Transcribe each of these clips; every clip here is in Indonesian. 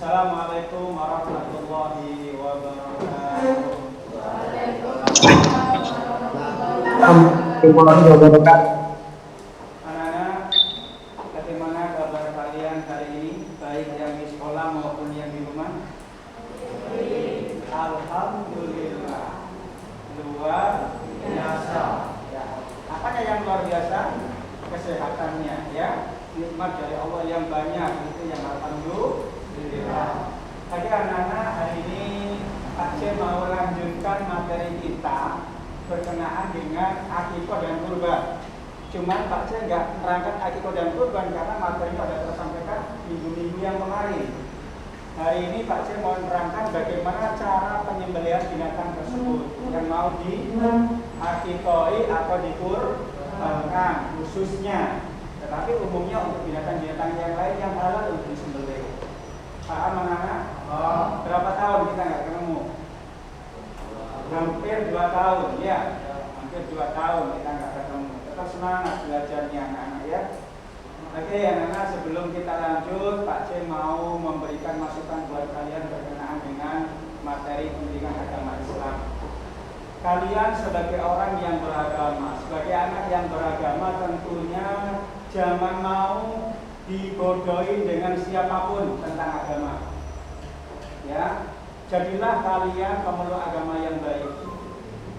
Assalamualaikum warahmatullahi wabarakatuh. Warahmatullahi wabarakatuh. Anak-anak, bagaimana kabar kalian hari ini? Baik yang di sekolah maupun yang di rumah? Alhamdulillah. Luar biasa. Ya. Apanya yang luar biasa? Kesehatannya, ya. Nikmat dari Allah yang banyak, itu yang alhamdulillah. Tadi anak-anak, hari ini Pak C mau lanjutkan materi kita berkenaan dengan akikah dan kurban. Cuman Pak C nggak merangkat akikah dan kurban karena materinya sudah tersampaikan minggu-minggu yang kemarin. Hari ini Pak C mau menerangkan bagaimana cara penyembelihan binatang tersebut yang mau diakikahi atau dikurbankan khususnya. Tetapi umumnya untuk binatang-binatang yang lain yang halal untuk disembelih. Paham anak-anak? Berapa tahun kita nggak ketemu? Hampir 2 tahun, ya. Hampir 2 tahun kita nggak ketemu. Tetap semangat belajarnya anak-anak, ya. Oke anak-anak, sebelum kita lanjut, Pak C mau memberikan masukan buat kalian berkenaan dengan materi pendidikan agama Islam. Kalian sebagai orang yang beragama, sebagai anak yang beragama, tentunya jangan mau dibodohi dengan siapapun tentang agama. Ya, jadilah kalian pemeluk agama yang baik.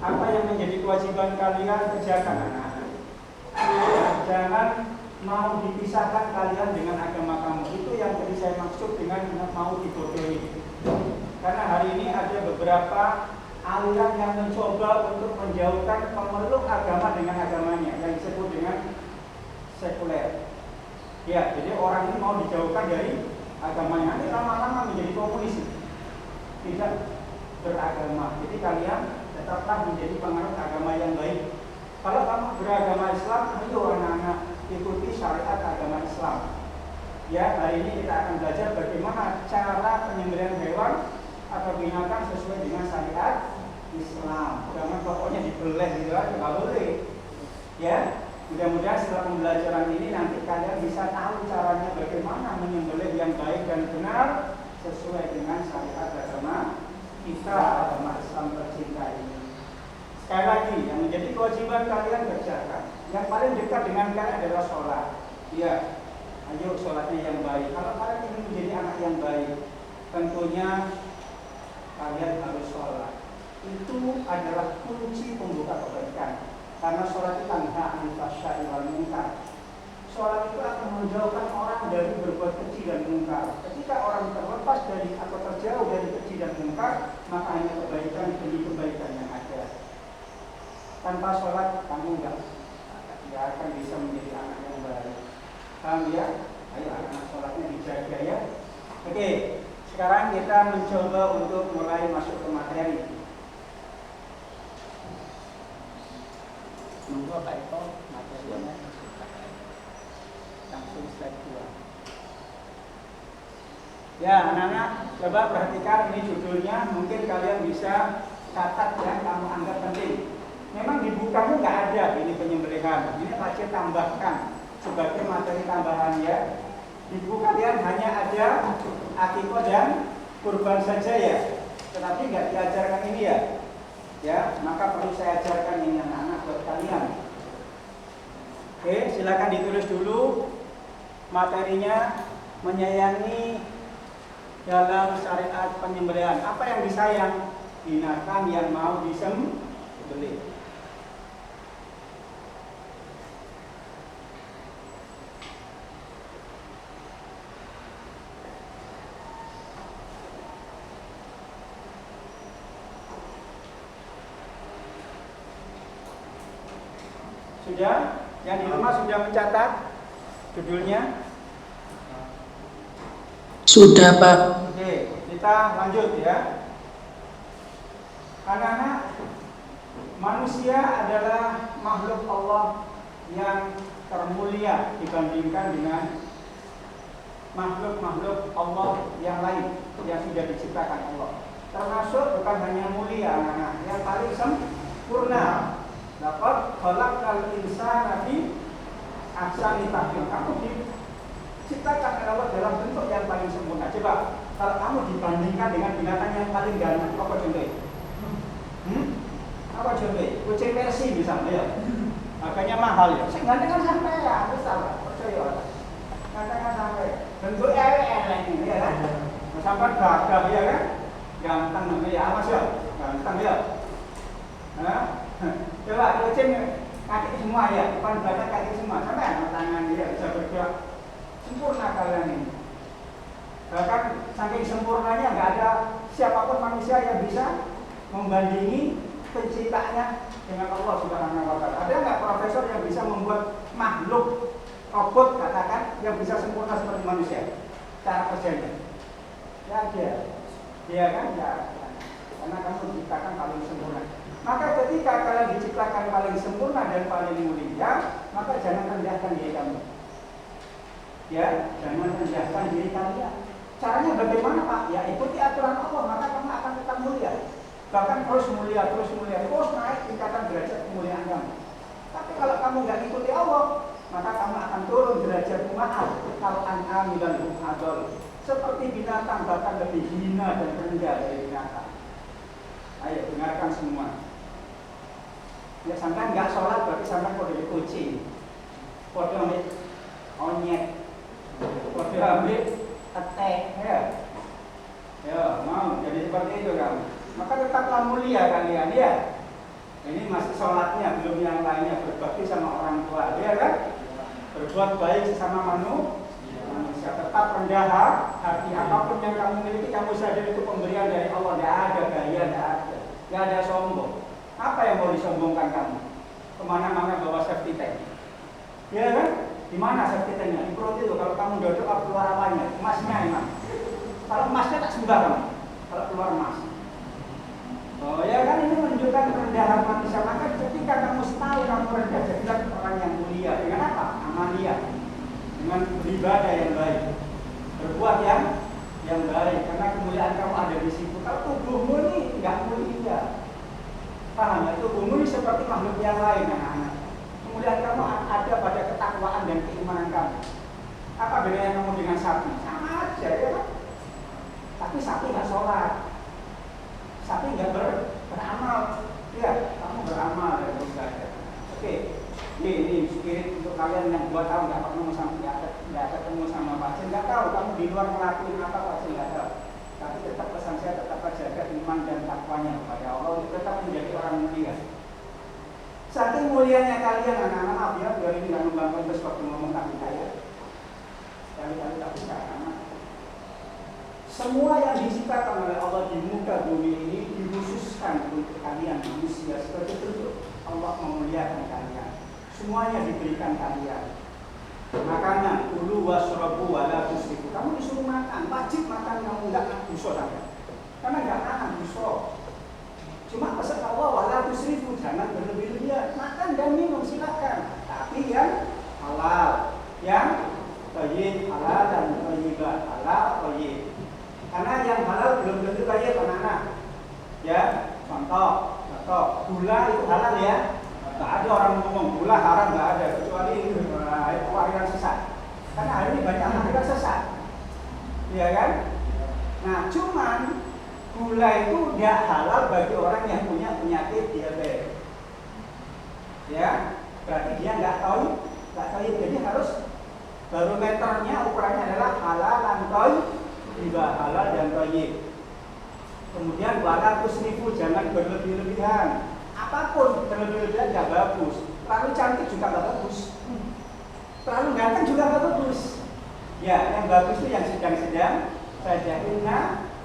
Apa yang menjadi kewajiban kalian, kerjakan anak-anak. Ya, jangan mau dipisahkan kalian dengan agama kamu. Itu yang tadi saya maksud dengan mau dibodohi. Karena hari ini ada beberapa aliran yang mencoba untuk menjauhkan pemeluk agama dengan agamanya, yang disebut dengan sekuler. Ya, jadi orang ini mau dijauhkan dari agamanya, nanti lama-lama menjadi komunis, tidak beragama. Jadi kalian tetaplah menjadi penganut agama yang baik. Kalau kamu beragama Islam, ayo anak-anak ikuti syariat agama Islam. Ya, hari ini kita akan belajar bagaimana cara penyembelihan hewan atau binatang sesuai dengan syariat Islam. Jangan pokoknya dibeleh gitu aja, nggak boleh. Ya, mudah-mudahan setelah pembelajaran ini nanti kalian bisa tahu caranya bagaimana menyembelih yang baik dan benar sesuai dengan syariat agama kita, agama Islam tercinta ini. Sekali lagi, yang menjadi kewajiban kalian kerjakan. Yang paling dekat dengan kalian adalah sholat. Ya, ayo sholatnya yang baik. Kalau kalian ingin menjadi anak yang baik, tentunya kalian harus sholat. Itu adalah kunci pembuka kebaikan. Karena sholat itu tanha anil fahsya'i wal munkar. Sholat itu akan menjauhkan orang dari berbuat keji dan munkar. Ketika orang terlepas dari atau terjauh dari keji dan munkar, maka hanya kebaikan demi kebaikan yang ada. Tanpa sholat kamu nggak akan bisa menjadi anak yang baik. Paham ya? Ayo anak sholatnya dijaga ya. Oke, sekarang kita mencoba untuk mulai masuk ke materi. Nunggu Pak Eko materinya langsung slide 2. Ya anak-anak, coba perhatikan ini judulnya. Mungkin kalian bisa catat ya, kamu anggap penting. Memang di bukamu nggak ada ini penyembelihan. Ini Pak C tambahkan sebagai materi tambahannya. Di buku kalian hanya ada akikah dan kurban saja ya, tetapi nggak diajarkan ini ya. Ya, maka perlu saya ajarkan ini anak-anak buat kalian. Oke, silakan ditulis dulu materinya. Menyayangi dalam syariat penyembelihan. Apa yang disayang? Binatang yang mau disembelih. Sudah? Yang di rumah sudah mencatat judulnya? Sudah, Pak. Oke, kita lanjut ya. Anak-anak, manusia adalah makhluk Allah yang termulia dibandingkan dengan makhluk-makhluk Allah yang lain yang sudah diciptakan Allah. Termasuk bukan hanya mulia anak-anak, yang paling sempurna. Laqad khalaqal insana fi ahsani taqwim. Kamu diciptakan oleh Allah dalam bentuk yang paling sempurna. Coba Kalau kamu dibandingkan dengan binatang yang paling ganteng, apa contohnya? Apa contohnya? Kucing Persi misalnya ya. Harganya mahal ya. Saya ganteng kan sampai ya, besar lah, percaya lah. Ganteng kan sampai. Bentuk elek ini ya kan? Sampai gagah ya kan? Ganteng namanya ya, Mas ya. Ganteng ya. Nah, coba kucing kaki semua ya, depan belakang kaki semua, sampai tangan dia bisa bergerak. Sempurna kalian ini. Bahkan saking sempurnanya nggak ada siapapun manusia yang bisa membandingi penciptanya dengan Allah Subhanahu wa Ta'ala. Ada nggak profesor yang bisa membuat makhluk robot katakan yang bisa sempurna seperti manusia cara kerjanya? Ya ada, dia kan ya, karena kamu diciptakan paling sempurna. Maka ketika kalian diciptakan paling sempurna dan paling mulia, maka jangan rendahkan diri kamu. Ya, jangan rendahkan diri kalian. Caranya bagaimana Pak? Ya ikuti aturan Allah, maka kamu akan tetap mulia. Bahkan terus mulia, terus naik tingkatan derajat kemuliaan kamu. Tapi kalau kamu nggak ikuti Allah, maka kamu akan turun derajat maaf. Kalau an'ami dan adol, seperti binatang bahkan lebih hina dan rendah dari binatang. Ayo dengarkan semua. Ya sampai nggak sholat berarti sampai kode kucing, kode ambil onyet, kode ambil ketek, ya mau jadi seperti itu kamu. Maka tetaplah mulia kalian ya. Ini masih sholatnya, belum yang lainnya, berbakti sama orang tua, ya kan? Berbuat baik sesama manusia, tetap rendah hati. Apapun yang kamu miliki, kamu sadar itu pemberian dari Allah. Tidak ada gaya, tidak ada sombong. Apa yang mau disombongkan kamu? Kemana-mana bawa safety tank, ya kan? Di mana safety tanknya? Di perut itu. Kalau kamu duduk, keluar apanya? Emasnya emang. Kalau emasnya tak sebuah kamu. Kalau keluar emas. Oh ya kan, ini menunjukkan kerendahan manusia. Maka ketika kamu tahu kamu rendah, jadilah orang yang mulia. Dengan apa? Amalia. Dengan beribadah yang baik, berbuat yang baik. Karena kemuliaan kamu ada di situ. Kalau tubuhmu ini nggak mulia, paham ya? Tubuhmu ini seperti makhluk yang lain, anak-anak. Kemuliaan kamu ada pada ketakwaan dan keimanan kamu. Apa bedanya kamu dengan sapi? Sama aja ya kan? Tapi sapi nggak sholat, sapi nggak beramal. Ya, kamu beramal dan beribadah. Oke, ini spirit untuk kalian yang 2 tahun nggak ketemu sama pasien, nggak tahu kamu di luar ngelakuin apa pasien nggak tahu. Tapi tetap pesan saya tetap jaga iman dan takwanya kepada Allah untuk tetap menjadi orang mulia. Saking mulianya kalian anak-anak, maaf ya, biar ini nggak membangun terus waktu ngomong kaki saya. Kali-kali tak bisa karena semua yang diciptakan oleh Allah di muka bumi ini dikhususkan untuk kalian manusia sebagai bentuk Allah memuliakan kalian. Semuanya diberikan kalian. Makanan, ulu wasrobu wala tusrifu. Kamu disuruh makan, wajib makan, kamu enggak busuk saja. Karena enggak nahan busuk. Cuma pesan Allah wala tusrifu, jangan berlebih-lebihan. Makan dan minum silakan, tapi yang halal, yang thayyib, halal dan thayyibat, halal thayyib. Karena yang halal belum tentu thayyib, anak-anak. Ya, contoh, gula itu halal ya. Nggak ada orang ngomong gula haram, nggak ada, kecuali itu aliran sesat. Karena hari ini banyak aliran sesat, iya kan? Nah, cuman gula itu nggak halal bagi orang yang punya penyakit diabetes. Ya, berarti dia nggak tahu. Jadi harus barometernya ukurannya adalah halal dan thayyib, halal dan thayyib. Kemudian wala tusrifu, jangan berlebih-lebihan. Apapun berlebih-lebihan nggak bagus. Terlalu cantik juga nggak bagus. Terlalu ganteng juga nggak bagus. Ya, yang bagus itu yang sedang-sedang saja. Inna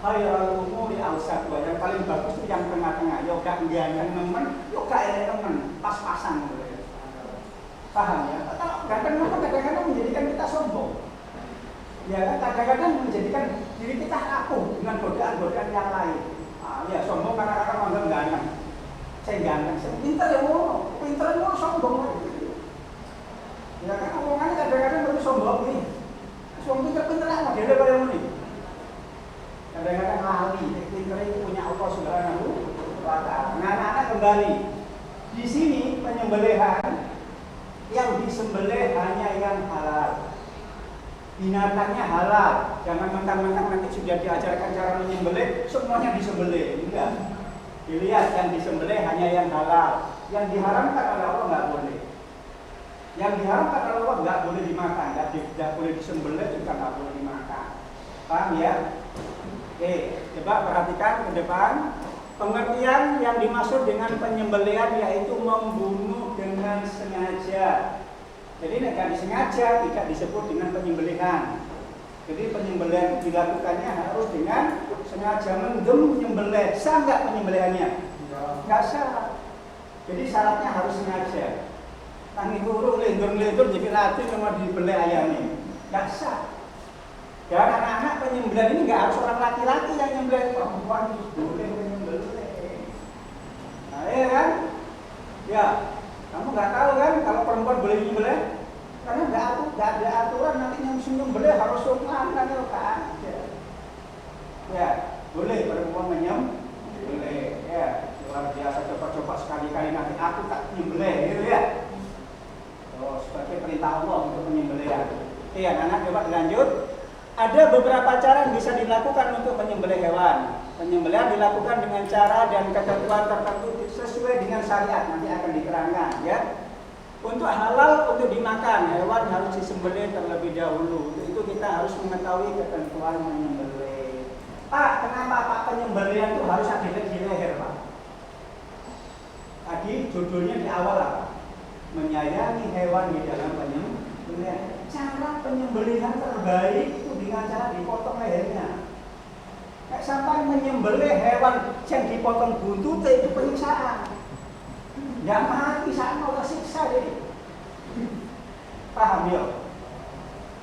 khairul umuri awsatuha. Yang paling bagus itu yang tengah-tengah. Yoga ganteng nemen, yoga elek nemen, pas-pasan. Paham ya? Kalau ganteng nemen kadang-kadang menjadikan kita sombong. Ya kan, kadang-kadang menjadikan diri kita rapuh dengan godaan-godaan yang lain. Ya sombong karena orang ganteng. Saya ganteng, saya pintar ya mau, pintar mau sombong. Ya kan, omongannya kadang-kadang lebih sombong nih. Sombong pintar-pintar lah, modelnya kayak ini. Kadang-kadang lali, pintar itu punya Allah Subhanahu wa Ta'ala. Nah, anak-anak kembali. Di sini penyembelihan yang disembelih hanya yang halal. binatangnya halal. Jangan mentang-mentang nanti sudah diajarkan cara menyembelih, semuanya disembelih. Enggak. Dilihat yang disembelih hanya yang halal. Yang diharamkan oleh Allah nggak boleh. Yang diharamkan oleh Allah nggak boleh dimakan, nggak boleh disembelih juga nggak boleh dimakan. Paham ya? Oke, coba perhatikan ke depan. Pengertian yang dimaksud dengan penyembelihan yaitu membunuh dengan sengaja. Jadi tidak disengaja tidak disebut dengan penyembelihan. Jadi penyembelihan dilakukannya harus dengan sengaja. Mendem menyembelih, sah nggak penyembelihannya? Nggak sah. Jadi syaratnya harus sengaja. Tangi huruf lendur-lendur jadi latih cuma dibelih ayamnya. Nggak sah. Dan anak-anak penyembelihan ini nggak harus orang laki-laki yang nyembelih, perempuan boleh menyembelih. Nah, ya kan? Ya, kamu nggak tahu kan kalau perempuan boleh menyembelih? Karena nggak ada aturan nanti yang menyembelih harus sunat kan aja. Ya, boleh perempuan menyembelih. Ya, luar biasa, coba-coba sekali-kali nanti aku tak menyembelih, gitu ya. Oh, sebagai perintah Allah untuk penyembelihan. Oke, anak-anak coba dilanjut. Ada beberapa cara yang bisa dilakukan untuk menyembelih hewan. Penyembelihan dilakukan dengan cara dan ketentuan tertentu sesuai dengan syariat, nanti akan diterangkan ya. Untuk halal untuk dimakan, hewan harus disembelih terlebih dahulu. Untuk itu kita harus mengetahui ketentuan menyembelih. Pak, kenapa Pak penyembelihan itu harus ada di leher, Pak? Tadi judulnya di awal apa? Menyayangi hewan di dalam penyembelihan. Cara penyembelihan terbaik itu dengan cara dipotong lehernya. Kayak sampai menyembelih hewan yang dipotong buntutnya itu penyiksaan. Nggak mati sama tersiksa jadi. Paham ya?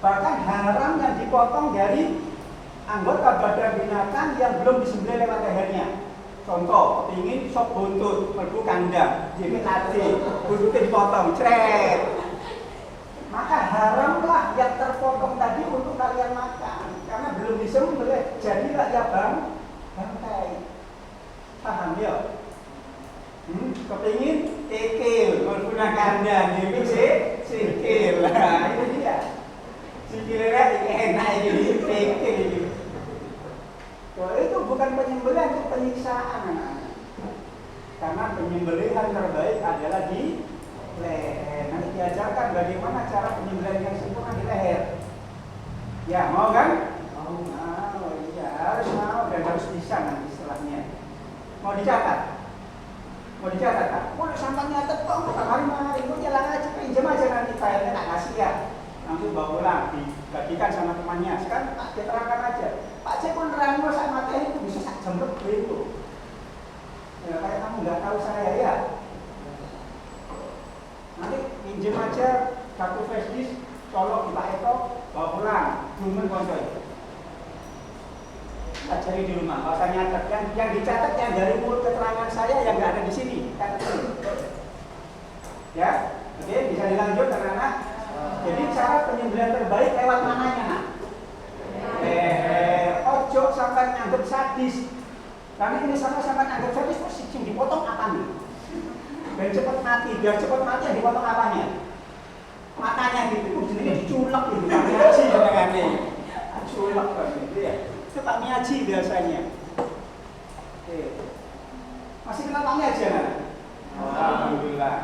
Bahkan haram yang dipotong dari anggota badan binatang yang belum disembelih lewat lehernya. Contoh, ingin sop buntut, melbu kandang, jadi latih, buntutnya dipotong, cret. Maka haramlah yang terpotong tadi untuk kalian makan, karena belum disembelih, jadilah ya bangkai. Paham ya? Kepingin kekil, menggunakan kandang, jadi sikil. Nah, itu dia. Sikilnya enak jadi kekil ini. Wah, itu bukan penyembelihan, itu penyiksaan. Karena penyembelihan terbaik adalah di leher. Nanti diajarkan bagaimana cara penyembelihan yang sempurna di leher. Ya, mau kan? Mau, iya harus mau dan harus bisa nanti setelahnya. Mau dicatat? Mau dicatat kan? Mau sampai nyatet kok, hari-hari itu jalan aja, pinjam aja nanti filenya tak kasih ya. Langsung bawa pulang, dibagikan sama temannya. Sekarang tak diterangkan aja. Pak Cek pun nerangin saat materi itu bisa sak jam lebih itu. Ya, kayak kamu nggak tahu saya ya. Nanti pinjam aja kartu flash disk, colok di Pak Eko, bawa pulang, cuman koncoy. Tak cari di rumah, kalau saya nyatet yang dicatat yang dari mulut keterangan saya yang nggak ada di sini. Ya, oke, bisa dilanjut anak-anak. Jadi cara penyembelihan terbaik lewat mananya, nak? Ojo sampai nganggep sadis. Karena ini sampai nganggep sadis, terus si dipotong apa nih? Dan cepat mati, biar cepat mati yang dipotong apanya? Matanya gitu, jenenge diculek gitu, Pak Miyaji jenengane. Culek gitu ya. Itu Pak Miyaji biasanya. Oke. Masih kenal Pak Miyaji ya? Alhamdulillah.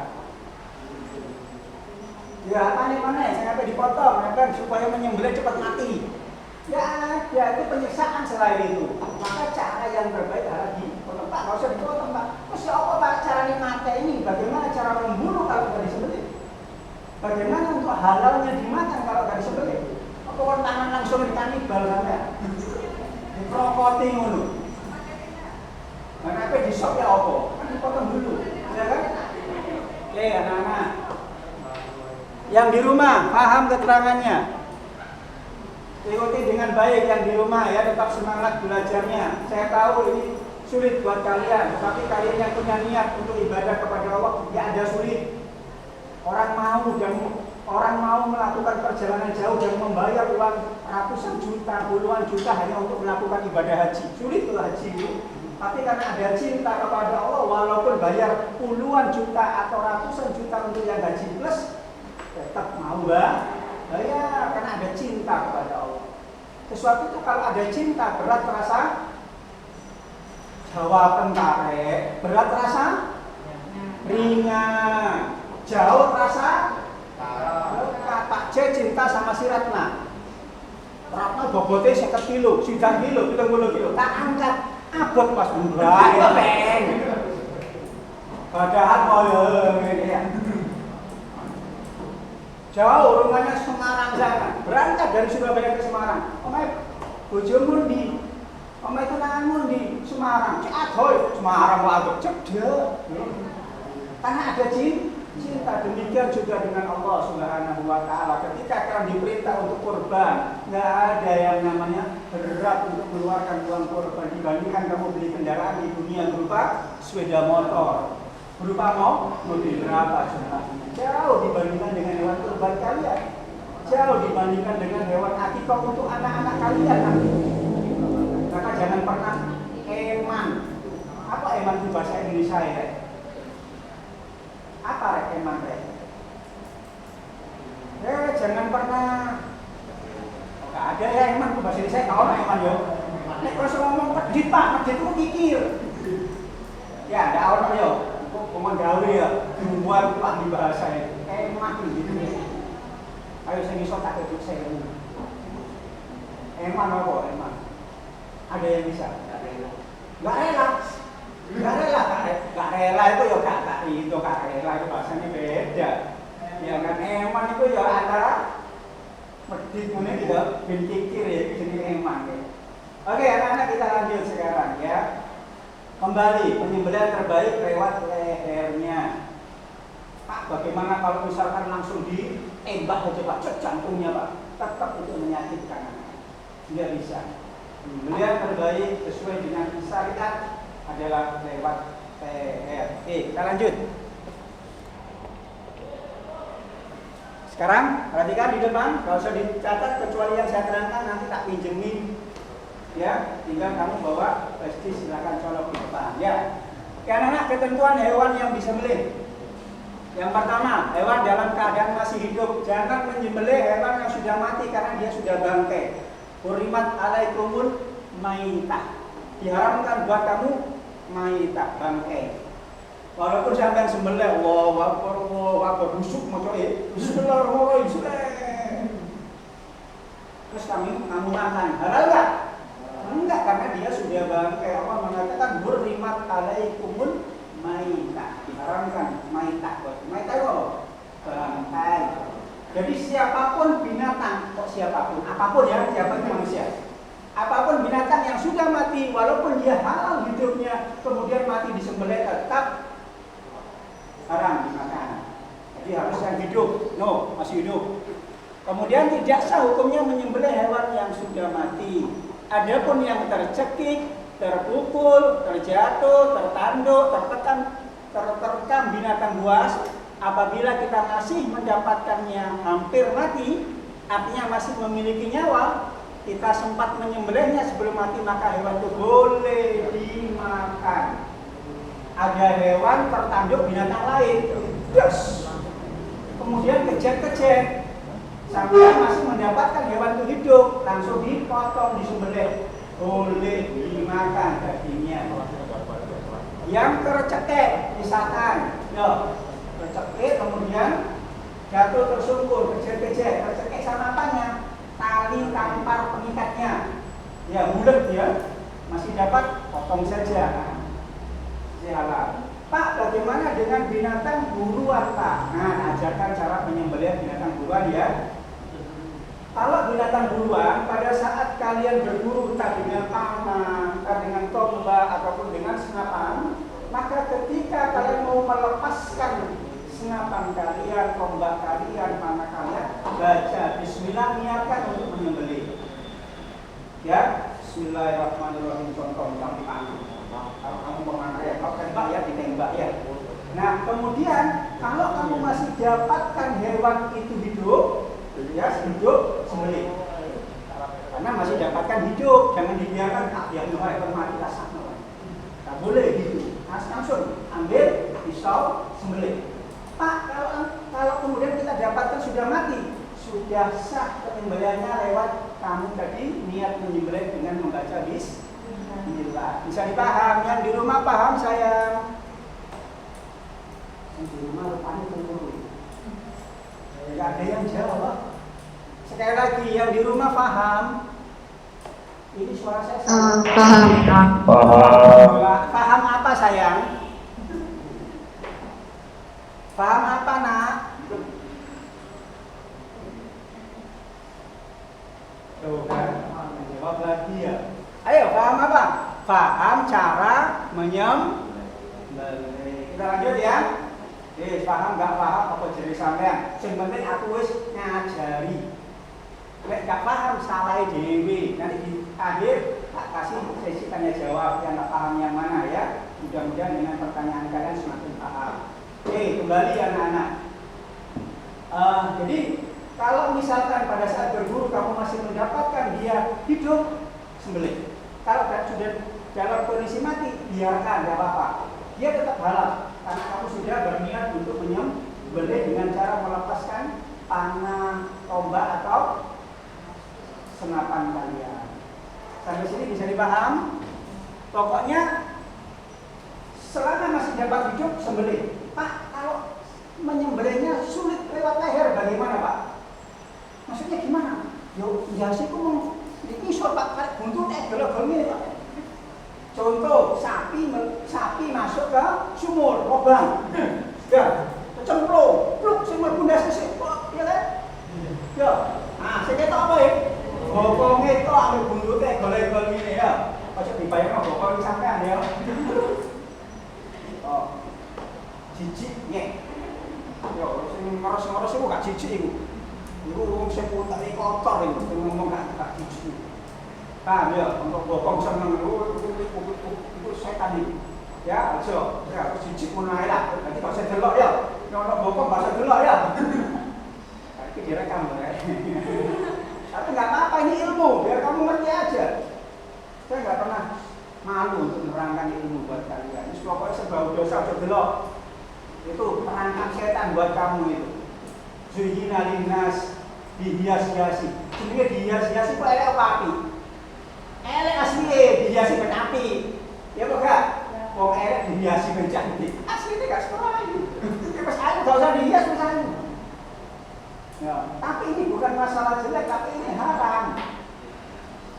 Ya apa nih mana ya, sampai dipotong, kan supaya menyembelih cepat mati. Ya ada, itu penyiksaan selain itu. Maka cara yang terbaik adalah dipotong. Pak, nggak usah dipotong, Pak. Terus ya apa Pak cara mati ini? Bagaimana cara membunuh kalau nggak disembelih? Bagaimana untuk halalnya dimakan kalau nggak disembelih? Apa tangan langsung dikanibal sampai? Diprokoti ngono. Mana apa di shop ya apa? Kan dipotong dulu, ya kan? Oke, anak-anak. Yang di rumah, paham keterangannya. Ikuti dengan baik yang di rumah ya, tetap semangat belajarnya. Saya tahu ini sulit buat kalian, tapi kalian yang punya niat untuk ibadah kepada Allah, ya ada sulit. Orang mau melakukan perjalanan jauh dan membayar uang ratusan juta, puluhan juta hanya untuk melakukan ibadah haji. Sulit tuh haji itu. Tapi karena ada cinta kepada Allah, walaupun bayar puluhan juta atau ratusan juta untuk yang haji plus, tetap mau Nah, ya, karena ada cinta kepada Allah. Sesuatu itu kalau ada cinta berat terasa, jawaban tarik, berat terasa, ringan, jauh terasa, Pak C cinta sama si Ratna. Ratna bobotnya 50 kilo, 9 kilo, 30 kilo, tak angkat, abot pas enggak, enteng. Padahal koyo ini ya. Jauh rumahnya Semarang sana, berangkat dari Surabaya ke Semarang. Omai bojomu ndi? Omai tunanganmu di Semarang. Adoh, Semarang waduh cedek. Karena ada cinta. Demikian juga dengan Allah Subhanahu wa taala. Ketika akan diperintah untuk kurban, enggak ada yang namanya berat untuk mengeluarkan uang kurban dibandingkan kamu beli kendaraan di dunia berupa sepeda motor. Berupa mobil berapa jumlahnya? Jauh dibandingkan dengan hewan kurban kalian. Jauh dibandingkan dengan hewan akikah untuk anak-anak kalian nanti. Maka jangan pernah eman. Apa eman itu bahasa Indonesia ya? Apa eman ya? Jangan pernah. Enggak ada ya eman itu bahasa Indonesia. Kalau eman yo. Nek kalau ngomong pedit Pak, pedit itu kikir. Ya, ada orang yo. Ngomong gawe ya, membuat ahli bahasa itu. Eman gitu ya. Ayo saya bisa tak keduk saya. Eman apa eman? Ada yang bisa? Gak rela. Gak rela itu ya gak rela itu bahasanya beda. Ya kan eman itu ya antara medit ngene gitu, bin kikir ya jadi eman ya. Oke, anak-anak kita lanjut sekarang ya. Kembali, penyembelihan terbaik lewat lehernya. Pak, bagaimana kalau misalkan langsung ditembak aja Pak, cek jantungnya Pak, tetap itu menyakitkan. Tidak bisa. Penyembelihan terbaik sesuai dengan syariat adalah lewat leher. Oke, kita lanjut. Sekarang perhatikan di depan, kalau usah dicatat kecuali yang saya terangkan nanti tak pinjemin. Ya, tinggal kamu bawa pasti silakan colok di depan. Ya, anak-anak ketentuan hewan yang disembelih. Yang pertama, hewan dalam keadaan masih hidup. Jangan menyembelih hewan yang sudah mati karena dia sudah bangkai. Hurimat alaikumul maitah. Diharamkan buat kamu maitah, bangkai. Walaupun sampai sembelih, Allahu Akbar, busuk mocoe, bismillahirrahmanirrahim. Terus kami makan, halal enggak? Enggak, karena dia sudah bangkai. Allah mengatakan hurimat alaikumul maitah. Diharamkan maitah. Maitah itu apa? Bangkai. Jadi siapapun binatang, kok siapapun, apapun ya, siapa itu manusia. Apapun binatang yang sudah mati, walaupun dia halal hidupnya, kemudian mati disembelih tetap haram dimakan. Jadi harus yang hidup, masih hidup. Kemudian tidak sah hukumnya menyembelih hewan yang sudah mati. Adapun yang tercekik, terpukul, terjatuh, tertanduk, terkam binatang buas, apabila kita masih mendapatkannya hampir mati, artinya masih memiliki nyawa, kita sempat menyembelihnya sebelum mati, maka hewan itu boleh dimakan. Ada hewan tertanduk binatang lain, yes. Kemudian kejet-kejet, sampai masih mendapatkan hewan itu hidup, langsung dipotong, disembelih, boleh dimakan dagingnya. Yang tercekik, misalkan, tercekik kemudian jatuh tersungkur, kejet-kejet, tercekik sama apanya? Tali tampar pengikatnya. Ya bulat dia, masih dapat potong saja. Halal. Pak, bagaimana dengan binatang buruan Pak? Nah, ajarkan cara penyembelihan binatang buruan ya. Kalau binatang buruan, pada saat kalian berburu entah dengan panah, entah dengan tombak, ataupun dengan senapan, maka ketika kalian mau melepaskan senapan kalian, tombak kalian, panah kalian, baca Bismillah, niatkan untuk menyembelih. Ya, Bismillahirrahmanirrahim. Contoh kami panah. Kalau kamu memanah ya, kalau tembak ya ditembak ya. Nah, kemudian kalau kamu masih dapatkan hewan itu hidup, ya hidup sembelih. Karena masih dapatkan hidup, jangan dibiarkan yang mati rasa. Tak boleh gitu. Langsung ambil pisau sembelih. Pak, kalau kemudian kita dapatkan sudah mati, sudah sah penyembelihannya lewat kamu tadi niat menyembelih dengan membaca bismillah. Bisa dipaham? Yang di rumah paham sayang? Yang di rumah rupanya tunggu. Gak ada yang jawab. Sekali lagi, yang di rumah paham? Ini suara saya. Paham. Paham apa sayang? Paham apa nak? Tuh kan, jawab lagi ya. Ayo, paham apa? Paham cara menyembelih. Kita lanjut ya. Paham nggak paham apa jadi sampean? Yang penting aku wis ngajari. Lek gak paham salah dewi. Nanti di akhir tak kasih sesi tanya jawab yang gak paham yang mana ya. Mudah-mudahan dengan pertanyaan kalian semakin paham. Kembali anak-anak. Jadi kalau misalkan pada saat berburu kamu masih mendapatkan dia hidup, sembelih. Kalau sudah dalam kondisi mati, biarkan, tidak apa-apa. Dia tetap halal karena kamu sudah berniat untuk menyembelih dengan cara melepaskan panah, tombak atau senapan kalian. Sampai sini bisa dipaham? Pokoknya selama masih dapat hidup, sembelih. Pak, kalau menyembelihnya sulit lewat leher, bagaimana Pak? Maksudnya gimana? Yo, jasiku mau dipisor Pak, kayak buntutnya gelap-gelap ini Pak. Contoh, sapi masuk ke sumur, lubang. Ya, kecemplung, pluk, sumur bunda sisik, ya kan? Ya, nah, saya kata apa ya? Bokongnya itu ambil buntutnya, golek-golek ini ya. Masuk dibayar sama bokong sampean ya. Oh, jijik, nyek. Yo, sing ngoros-ngoros itu gak jijik itu. Itu orang sing putake kotor itu, sing ngomong gak jijik. Paham ya, untuk bokong seneng itu setan itu. Ya, aja. Ya, terus jijik ngono ae lah. Nanti kok saya delok ya. Nek bokong bahasa delok ya. Tapi direkam ya. Tapi nggak apa-apa, ini ilmu, biar kamu ngerti aja. Saya nggak pernah malu untuk menerangkan ilmu buat kalian. Ini pokoknya sebab dosa delok. Itu perangkap setan buat kamu itu. Zuhina linnas dihias-hiasi. Jenenge dihias-hiasi kok elek apa api? Elek asli dihiasi ben api. Ya kok gak? Wong elek dihiasi ben cantik. Asline gak sekolah ini. Wis ayo gak usah dihias misalnya. Ya, tapi ini bukan masalah jelek, tapi ini haram.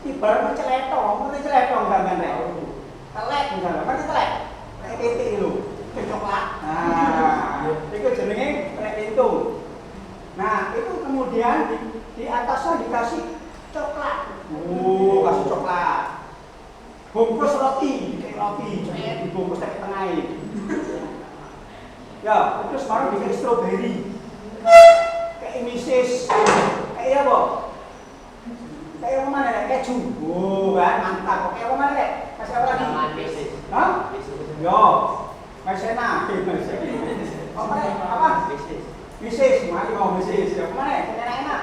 Ibarat celetong, ngerti celetong gambarnya. Telek misalnya, ngerti telek? Telek titik itu, coklat. Nah, itu jenenge telek pintu. Nah, itu kemudian di atasnya dikasih coklat. Kasih coklat. Bungkus roti, kayak roti, dibungkus dari tengah ini. Ya, terus sekarang dikasih stroberi. Kayak misis, kayak apa? Kayak apa mana? Keju. Kan mantap. Kayak apa mana? Kasih apa lagi? Hah? Yo, maizena. Apa? Misis. Mari mau misis. Ya mana? Enak-enak.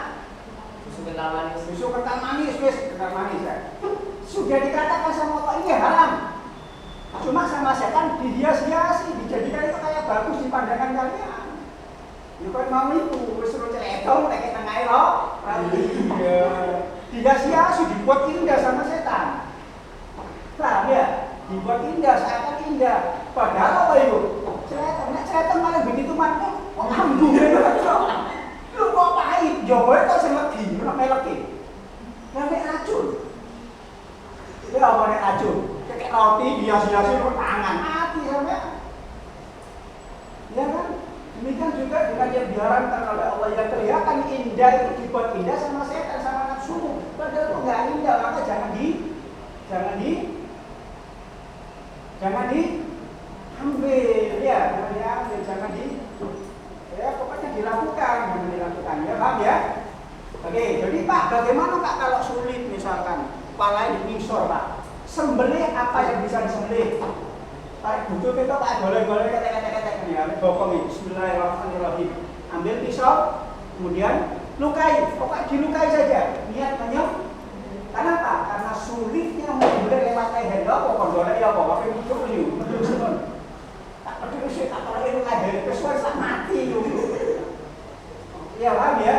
Susu kental manis. Susu kental manis, wes kental manis ya. Sudah dikatakan sama Allah ini haram. Cuma sama setan dihias-hiasi, dijadikan itu kayak bagus di pandangan kalian. Ya kan mau itu, wis suruh celetong nek tengah lo, iya. Dihias-hiasi dibuat indah sama setan. Paham ya? Dibuat indah, seakan indah. Padahal apa itu? Celetong, nek celetong malah begitu mantap. Kok ambung gitu kan? Lu kok pahit? Jawabannya kok sing legi, ora meleki. Lah nek racun. Ya apa nek racun? Kayak roti dihias-hiasi kok tangan. Mati sampean. Ya kan? Demikian juga dengan yang diharamkan oleh Allah yang kelihatan indah itu dibuat indah sama setan sama nafsu. Padahal itu nggak indah, maka jangan diambil ya, ya pokoknya dilakukan, ya paham ya? Oke, jadi Pak, bagaimana Pak kalau sulit misalkan kepalanya dipisor Pak? Sembelih apa yang bisa disembelih? Tarik butuh itu Pak, boleh-boleh ketek-ketek ini, ambil bokong ini, bismillahirrahmanirrahim. Ambil pisau, kemudian lukai, pokoknya dilukai saja, niat menyem. Kenapa? Karena sulitnya menyembelih lewat leher, apa kondolnya ya apa, tapi muncul yuk, tak peduli sih, tak peduli leher, kesuai tak mati yuk. Iya paham ya?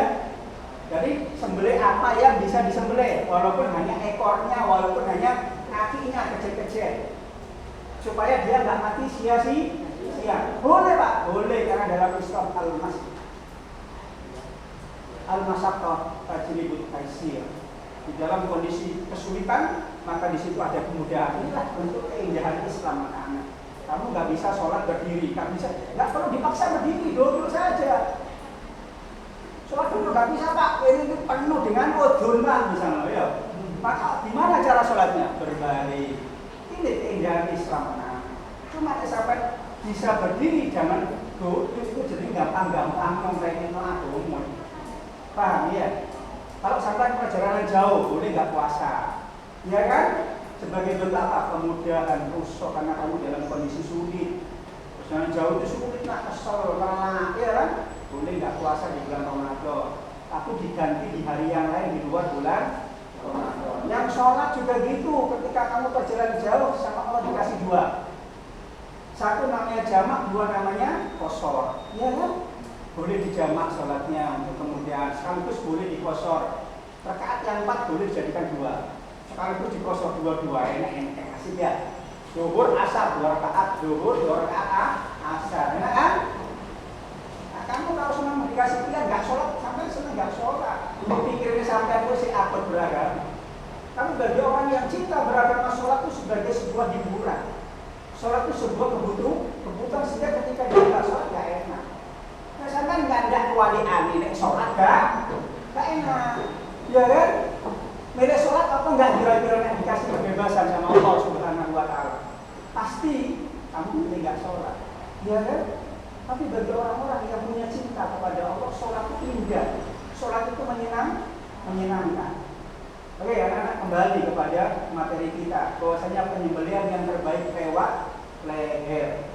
bisa disembelih, walaupun hanya ekornya, walaupun hanya kakinya kecil-kecil, supaya dia nggak mati sia-sia. Boleh Pak, boleh, karena dalam Islam al-masyaqqah tajlibut taysir. Di dalam kondisi kesulitan, maka di situ ada kemudahan. Inilah bentuk keindahan Islam, anak-anak. Kamu nggak bisa sholat berdiri, nggak perlu dipaksa berdiri, duduk saja. Sholat dulu nggak bisa Pak, ini penuh dengan udhun Pak, misalnya ya. Maka gimana cara sholatnya? Berbaring. Ini keindahan Islam, anak-anak. Cuma sampai bisa berdiri, jangan duduk itu jadi gampang-gampang ngomongin agama. Paham ya? Kalau sampai perjalanan jauh, boleh nggak puasa, ya kan? Sebagai bentuk apa? Kemudahan, rusuh karena kamu dalam kondisi sulit. Perjalanan jauh itu sulit, nak kesel, lelah, ya kan? Boleh nggak puasa di bulan Ramadan, tapi diganti di hari yang lain di luar bulan Ramadan. Yang sholat juga gitu, ketika kamu perjalanan jauh sama Allah dikasih dua. Satu namanya jamak, dua namanya qashar, ya kan? Boleh dijamak sholatnya untuk kemudian, sekaligus boleh dikosor. Rakaat yang 4 boleh dijadikan 2, sekaligus dikosor dua-dua, enak-enak asik ya. Zuhur asar 2 rakaat, zuhur 2 rakaat asar, enak kan? Nah, kamu kalau senang dikasih pilihan nggak sholat, sampai senang nggak sholat, pikirnya sampai aku si abad beragama. Kamu bagi orang yang cinta beragama, sholat itu sebagai sebuah hiburan. Sholat itu sebuah kebutuhan, sehingga ketika dia nggak sholat nggak enak. Misalkan nggak ada kewalian ini sholat nggak enak, ya kan? Milih sholat apa nggak kira-kira dikasih kebebasan sama Allah Subhanahu Wa Taala? Pasti kamu pilih nggak sholat, ya kan? Tapi bagi orang-orang yang punya cinta kepada Allah, sholat itu indah, sholat itu menyenangkan. Oke, anak-anak, kembali kepada materi kita, bahwasanya penyembelihan yang terbaik lewat leher.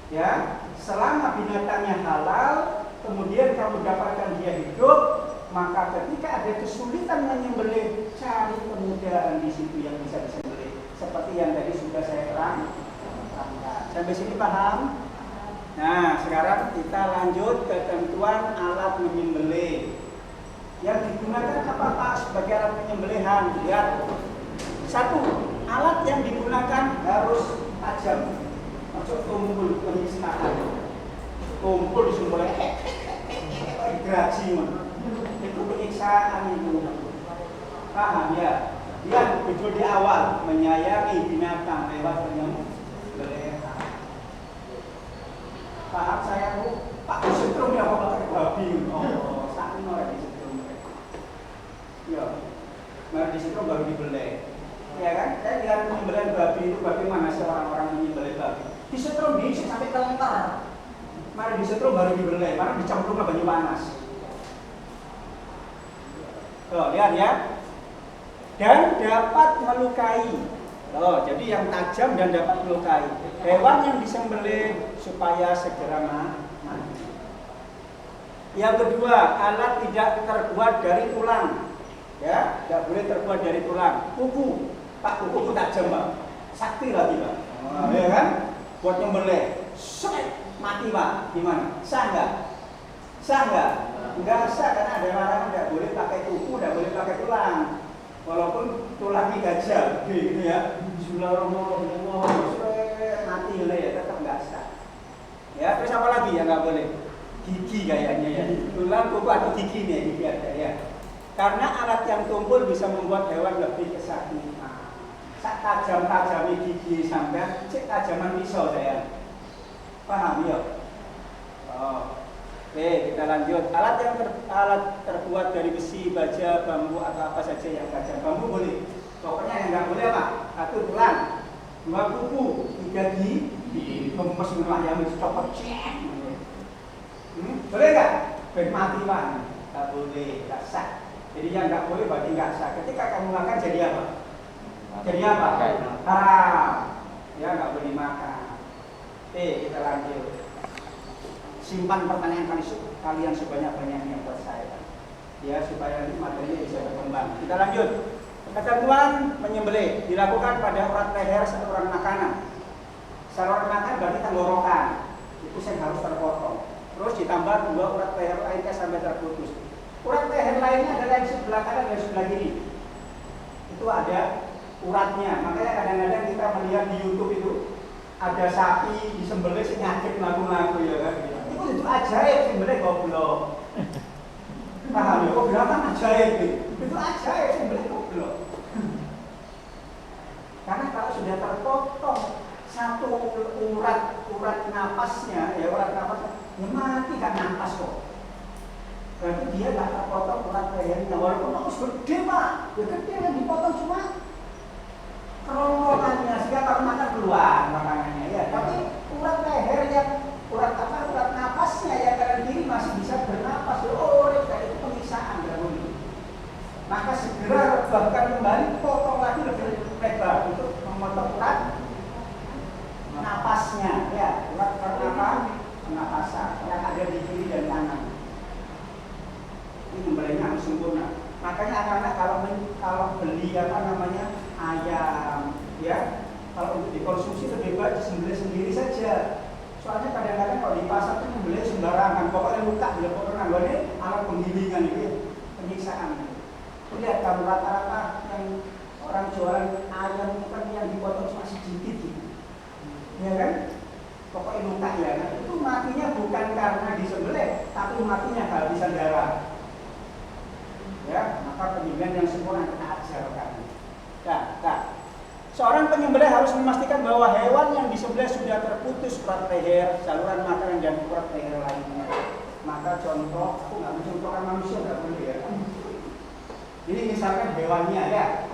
Ya, selama binatangnya halal, kemudian kamu dapatkan dia hidup, maka ketika ada kesulitan menyembelih, cari kemudahan di situ yang bisa disembelih. Seperti yang tadi sudah saya terangkan. Sampai sini paham? Nah, sekarang kita lanjut ketentuan alat menyembelih. Yang digunakan apa Pak sebagai alat penyembelihan? Lihat. 1. Alat yang digunakan harus tajam. Masuk tumpul penyiksaan, tumpul disembelih, graji, itu penyiksaan itu. Paham ya? Dia tujuan di awal menyayangi binatang lewat penyembelihan. Paham saya Bu? Pak disetrum ya Pak pakai babi. Oh, sakit orang disetrum. Ya, mari disetrum baru dibeleh. Ya kan? Saya lihat penyembelihan babi itu bagaimana sih orang-orang menyembelih babi? Disetrum diisi sampai kelentar. Mari disetrum baru dibeleh, mari dicampur ke banyu panas. Tuh, lihat ya. Dan dapat melukai. Oh, jadi yang tajam dan dapat melukai. Hewan yang disembelih supaya segera mati. Yang kedua, alat tidak terbuat dari tulang. Ya, tidak boleh terbuat dari tulang. Kuku, Pak, kuku tajam Pak. Sakti lagi Pak. Oh, ya kan? Buat nyembelih, mati Pak, gimana? Sah nggak? Sah nggak? Nggak sah karena ada larangan, nggak boleh pakai kuku, nggak boleh pakai tulang. Walaupun tulangnya gajah, gitu ya. Bismillahirrahmanirrahim, mati le, tetap nggak sah. Ya, terus apa lagi yang nggak boleh? Gigi kayaknya ya. Tulang, kuku atau gigi nih, gigi ada ya. Karena alat yang tumpul bisa membuat hewan lebih kesakitan. Sak tajam-tajami gigi sampai cek tajaman pisau saya. Paham ya? Oh. Oke, kita lanjut. Alat terbuat dari besi, baja, bambu atau apa saja yang tajam. Bambu boleh. Pokoknya yang nggak boleh apa? 1 tulang, 2 kuku, 3 gigi. Gemes menurut yang copot cek. Boleh nggak? Ben mati Pak. Nggak boleh, nggak sah. Jadi yang nggak boleh berarti nggak sah. Ketika kamu makan jadi apa? Jadi apa? Haram. Ya nggak boleh makan. Oke, kita lanjut. Simpan pertanyaan kalian sebanyak-banyaknya buat saya. Ya supaya materinya bisa berkembang. Kita lanjut. Ketentuan menyembelih dilakukan pada urat leher saluran makanan. Saluran makanan berarti tenggorokan. Itu yang harus terpotong. Terus ditambah 2 urat leher lainnya sampai terputus. Urat leher lainnya adalah yang sebelah kanan dan sebelah kiri. Itu ada uratnya. Makanya kadang-kadang kita melihat di YouTube itu ada sapi disembelih senyakit lagu-lagu ya kan. Itu ajaib sembelih goblok. Paham ya? Kok bilang ajaib itu ajaib sembelih goblok. Karena kalau sudah terpotong satu urat napasnya, ya urat napasnya, ya mati kan napas kok. Berarti dia nggak terpotong urat lehernya, walaupun harus gede pak, ya gede yang dipotong cuma kerongkongannya, sehingga kalau makan keluar makanannya ya. Tapi urat leher yang urat napasnya yang kanan kiri masih bisa bernapas. Oh, itu penyiksaan berarti. Maka segera bahkan kembali potong lagi lebih lebar untuk memotong urat napasnya, ya urat pernapasan yang ada di kiri dan kanan. Ini membelainya harus sempurna. Makanya anak-anak kalau beli ayam, ya kalau untuk dikonsumsi lebih baik disembelih sendiri saja. Soalnya kadang-kadang kalau di pasar itu membeli sembarangan, pokoknya luka bila pernah ini alat penggilingan itu penyiksaan. Lihat kalau rata-rata yang orang jualan ayam itu kan yang dipotong cuma sedikit gitu. Ya kan? Pokoknya luka ya. Nah, itu matinya bukan karena disembelih, tapi matinya kehabisan darah. Ya, maka penyembelihan yang sempurna kita ajarkan. Nah. Seorang penyembelih harus memastikan bahwa hewan yang disembelih sudah terputus urat leher, saluran makanan dan urat leher lainnya. Maka contoh, aku nggak mencontohkan manusia nggak boleh ya. Ini misalkan hewannya ya,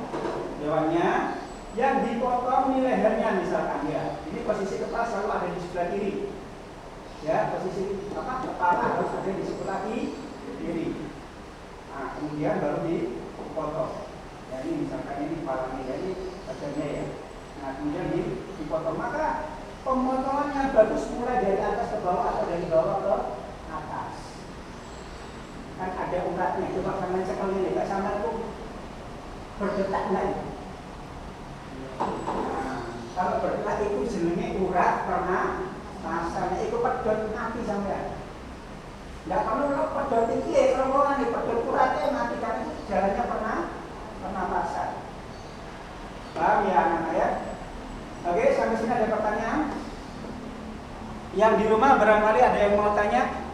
hewannya yang dipotong di lehernya misalkan ya. Ini posisi kepala selalu ada di sebelah kiri. Ya, posisi kepala harus ada di sebelah kiri. Nah, kemudian baru dipotong. Ya, ini misalkan ini kepalanya, jadi badannya ya. Nah, kemudian dipotong. Maka pemotongannya bagus mulai dari atas ke bawah atau dari bawah ke atas. Kan ada uratnya, coba kalian cek kalau ini, sama itu berdetak lagi. Nah, kalau berdetak itu jenenge urat pernapasan, itu pedot mati sampai. Nggak perlu pedot ini, kalau nih pedot uratnya mati karena itu jalannya pernapasan. Paham ya anak-anak ya? Oke, sampai sini ada pertanyaan? Yang di rumah barangkali ada yang mau tanya?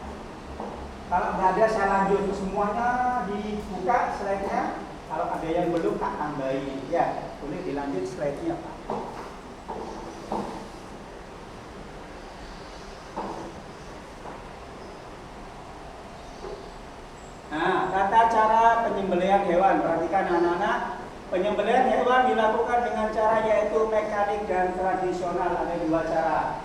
Kalau nggak ada saya lanjut, semuanya dibuka slide-nya. Kalau ada yang belum tak tambahin, ya boleh dilanjut slide-nya Pak. Nah, tata cara penyembelihan hewan. Perhatikan anak-anak, penyembelihan hewan dilakukan dengan cara yaitu mekanik dan tradisional. Ada dua cara.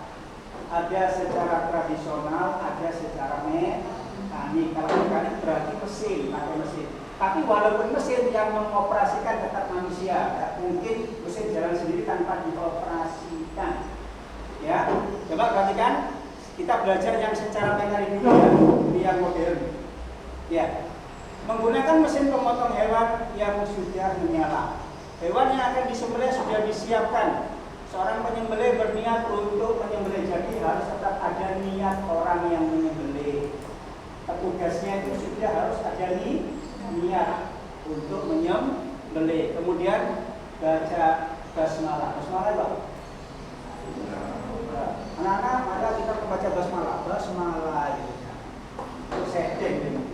Ada secara tradisional, ada secara mekanik. Kalau mekanik berarti mesin, pakai mesin. Tapi walaupun mesin yang mengoperasikan tetap manusia, tak mungkin mesin jalan sendiri tanpa dioperasikan. Ya, coba perhatikan. Kita belajar yang secara mekanik dulu ya, ini yang modern. Ya, menggunakan mesin pemotong hewan yang sudah menyala. Hewan yang akan disembelih sudah disiapkan. Seorang penyembelih berniat untuk menyembelih, jadi harus tetap ada niat orang yang menyembelih. Petugasnya itu sudah harus ada niat untuk menyembelih. Kemudian baca basmalah. Basmalah apa? Anak-anak, maka kita membaca basmalah. Basmalah itu setting ini.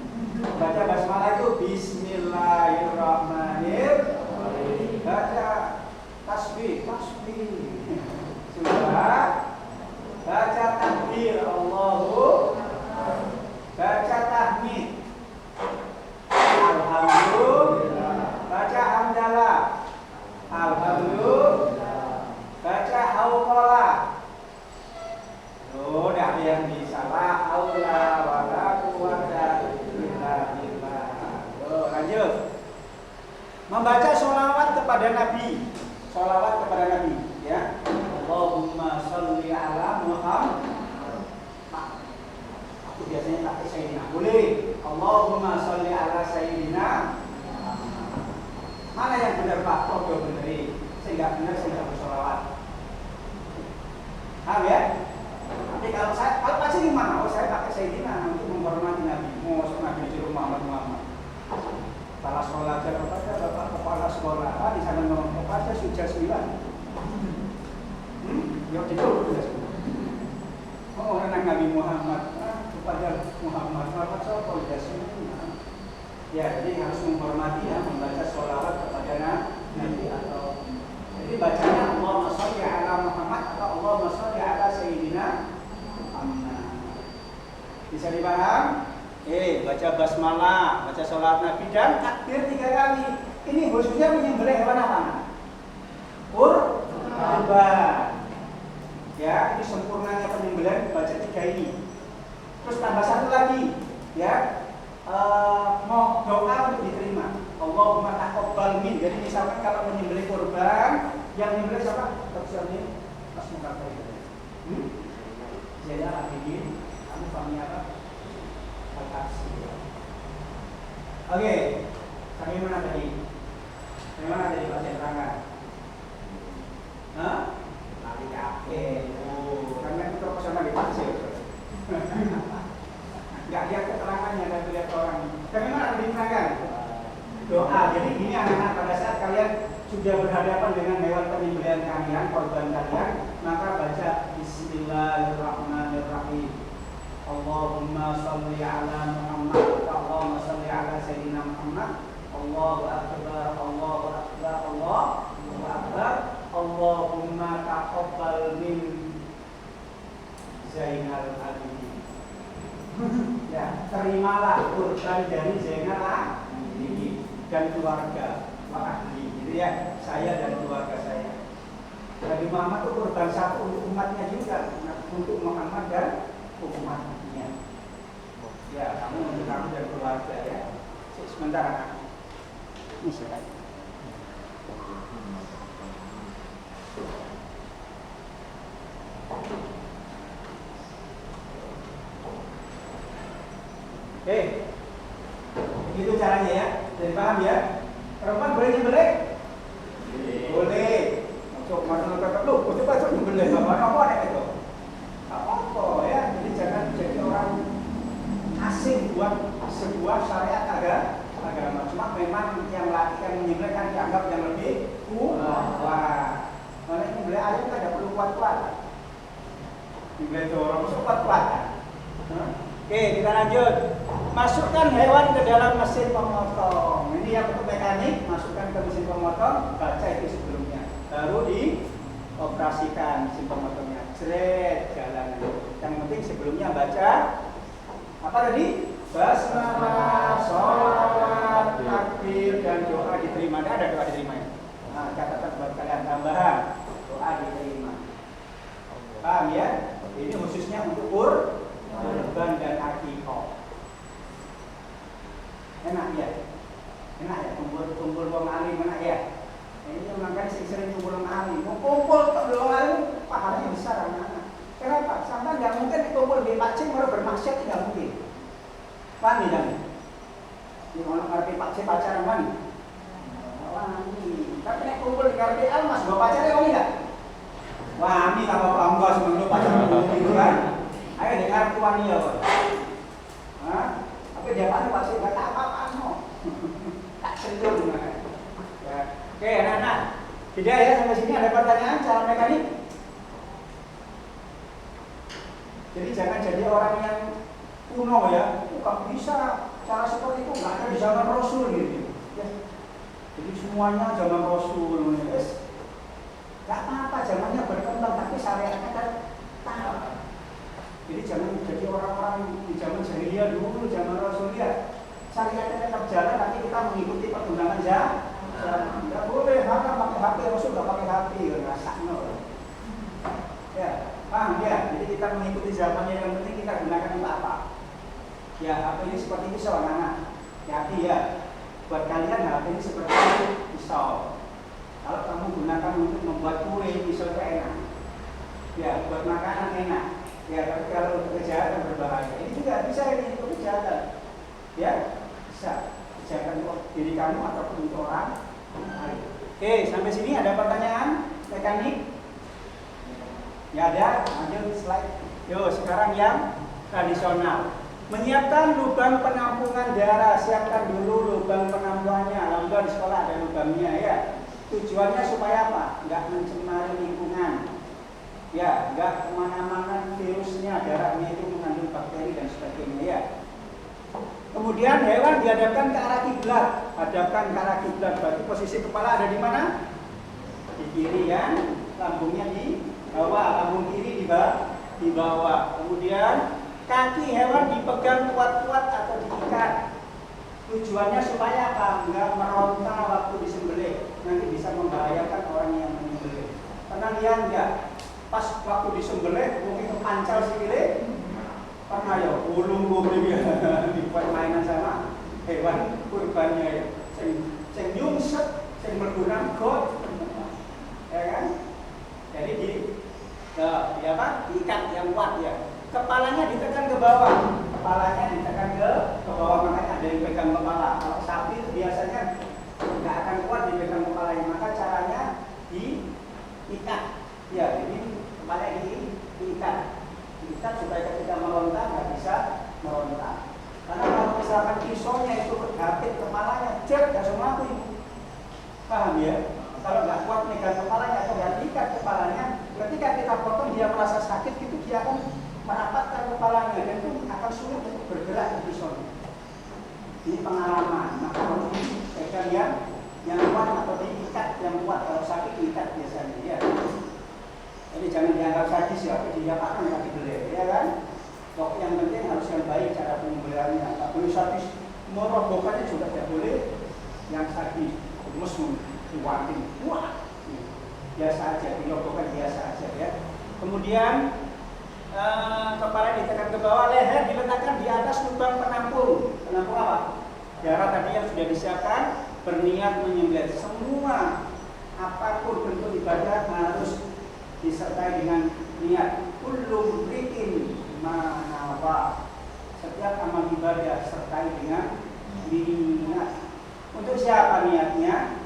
Baca basmalah itu Bismillahirrahmanirrahim. Baca tasbih. Sudah. Baca takbir Allahu. Baca tahmid. Alhamdulillah. Baca hamdalah. Alhamdulillah. Baca hauqalah. Oh, dah ada yang disalah. Aula wala quwwata illa billah. Lanjut. Membaca sholawat kepada Nabi. Sholawat kepada Nabi, ya. Allahumma sholli ala Muhammad. Aku biasanya pakai Sayyidina. Boleh. Allahumma sholli ala Sayyidina. Mana yang benar Pak? Kok benerin? Saya nggak benar, saya nggak bersholawat. Paham ya? Tapi kalau pasti gimana? Oh, saya pakai Sayyidina untuk menghormati Nabi. Mau Nabi disuruh Muhammad. jasmilan. Ya betul jasmilan. Oh, orang Nabi Muhammad kepada Muhammad sapa jasmilan. Ya, jadi harus menghormati ya, membaca sholawat kepada Nabi atau jadi bacanya Allahumma sholli ala Muhammad atau Allahumma sholli ala Sayyidina Muhammad. Bisa dipaham? Baca basmalah, baca sholawat Nabi dan takbir 3 kali. Ini khususnya menyembelih hewan apa? Kurban. Ya, ini sempurnanya penyembelihan baca 3 ini. Terus tambah 1 lagi, ya. Mau doa untuk diterima. Allahumma taqabbal min. Jadi misalkan kalau menyembelih kurban, yang menyembelih siapa? Tafsirnya Mas Muhammad itu. Zainal Abidin, kamu family apa? Al-Aksi. Oke, kami mana tadi? Kami mana tadi baca terangan? Lari kafe. Karena itu profesional di tafsir. Enggak lihat keterangannya dan lihat orang. Bagaimana diterangkan? Doa. Jadi ini anak-anak pada saat kalian sudah berhadapan dengan hewan penyembelihan kalian, korban kalian, maka baca Bismillahirrahmanirrahim. Allahumma sholli ala Muhammad wa Allahumma sholli ala Sayyidina Muhammad. Allahu akbar, Allahu akbar, Allahu akbar. Allahumma taqabbal min Zainal Abidin. Ya, terimalah kurban dari Zainal Abidin dan keluarga ahli, gitu ya, saya dan keluarga saya. Nabi Muhammad itu kurban satu untuk umatnya juga, untuk Muhammad dan umatnya. Ya, kamu untuk kamu dan keluarga ya. Sebentar, ini siapa? Begitu caranya ya, jadi paham ya? Perempuan boleh nyembelih? Boleh. Coba nyembelih apa itu? Apa ya? Jadi jangan jadi orang asing buat sebuah syariat agama. Cuma memang yang latihan menyembelih kan dianggap yang lebih kuat. Karena nyembelih ayam kan tidak perlu kuat-kuat. Nyembelih dorong kuat-kuat. Oke, kita lanjut. Masukkan hewan ke dalam mesin pemotong. Ini yang untuk mekanik, masukkan ke mesin pemotong, baca itu sebelumnya. Baru dioperasikan mesin pemotongnya. Jret, jalan. Yang penting sebelumnya baca apa tadi? Basmalah, sholawat, takbir, dan doa diterima. Ada doa diterima ya? Nah, catatan buat kalian tambahan. Doa diterima. Paham ya? Ini khususnya untuk kurban dan akikah. Enak ya, kumpul wong alim enak ya. Ini makanya sering kumpul wong alim. Mau kumpul tak wong alim, pahalanya besar anak-anak. Kenapa? Sampai nggak mungkin kumpul di Pak Cik baru bermaksiat, tidak mungkin. Paham ya? Di mana ngerti Pak Cik pacaran mana? Wani. Tapi nek kumpul di ngerti Almas, bawa pacarnya wani nggak? Wani tambah bangga sebelum pacaran gitu kan? Ayo dengar tuan ya, Hah? Tapi dia mana pasti nggak apa-apa no. Tak sentuh dengan. Ya. Oke, anak-anak. Tidak ya, sampai sini ada pertanyaan cara mekanik. Jadi jangan jadi orang yang kuno ya. Kok bisa cara seperti itu nggak ada di zaman Rasul gitu. Ya. Jadi semuanya zaman Rasul. Yes. Gak apa-apa, zamannya berkembang tapi syariatnya kan tahu. Jadi jangan jadi orang-orang di zaman jahiliyah dulu, zaman Rasulullah. Syariatnya tetap jalan, tapi kita mengikuti perkembangan zaman. Tidak boleh, maka pakai HP, Rasul nggak pakai HP, nggak sakno. Ya, paham ya? Jadi kita mengikuti zamannya, yang penting kita gunakan untuk apa? Ya, HP ini seperti pisau, anak-anak. Hati ya. Buat kalian HP ini seperti pisau. Kalau kamu gunakan untuk membuat kue, pisau itu enak. Ya, buat makanan enak. Ya, tapi kalau untuk kejahatan berbahaya. Ini juga bisa ini untuk kejahatan. Ya, bisa. Kejahatan untuk diri kamu ataupun untuk orang lain. Oke, sampai sini ada pertanyaan mekanik? Ya ada, lanjut slide. Yo, sekarang yang tradisional. Menyiapkan lubang penampungan darah. Siapkan dulu lubang penampungannya. Alhamdulillah di sekolah ada lubangnya ya. Tujuannya supaya apa? Nggak mencemari lingkungan. Ya, nggak kemana-mana virusnya, darahnya itu mengandung bakteri dan sebagainya ya. Kemudian hewan dihadapkan ke arah kiblat, hadapkan ke arah kiblat, berarti posisi kepala ada di mana? Di kiri ya, lambungnya di bawah, lambung kiri di bawah. Kemudian kaki hewan dipegang kuat-kuat atau diikat. Tujuannya supaya apa? Enggak meronta waktu disembelih, nanti bisa membahayakan orang yang menyembelih. Pernah lihat enggak? Pas waktu disembelih mungkin kepancal sikile. Pernah ya, ulung ya dibuat mainan sama hewan kurbannya ya. Sing nyungsep, sing mlebu got. Ya kan? Jadi di apa? Diikat yang kuat ya. Kepalanya ditekan ke bawah. Kepalanya ditekan ke bawah, makanya ada yang pegang kepala. Kalau sapi itu biasanya nggak akan kuat dipegang kepalanya, maka caranya diikat. Ya, jadi kepalanya diikat supaya ketika meronta nggak bisa meronta. Karena kalau misalkan pisaunya itu bergapit kepalanya, cek langsung mati. Paham ya? Kalau nggak kuat megang kepalanya atau nggak diikat kepalanya, ketika kita potong dia merasa sakit gitu, dia akan merapatkan kepalanya dan itu akan sulit untuk bergerak di pisau. Ini pengalaman. Maka harus dipegang yang kuat atau diikat yang kuat. Kalau sakit diikat biasanya ya. Jadi jangan dianggap sadis ya, diapakan nggak dibeli, ya kan? Pokoknya yang penting harus yang baik cara pembeliannya. Nggak boleh sadis, merobohkannya juga tidak boleh yang sadis. Mus diwakin, wah, biasa aja, dirobohkan biasa aja ya. Kemudian kepala ditekan ke bawah, leher diletakkan di atas lubang penampung. Penampung apa? Darah tadi yang sudah disiapkan, berniat menyembelih. Semua apapun bentuk ibadah harus disertai dengan niat. Kullu mri'in ma nawa. Setiap amal ibadah sertai dengan niat. Untuk siapa niatnya?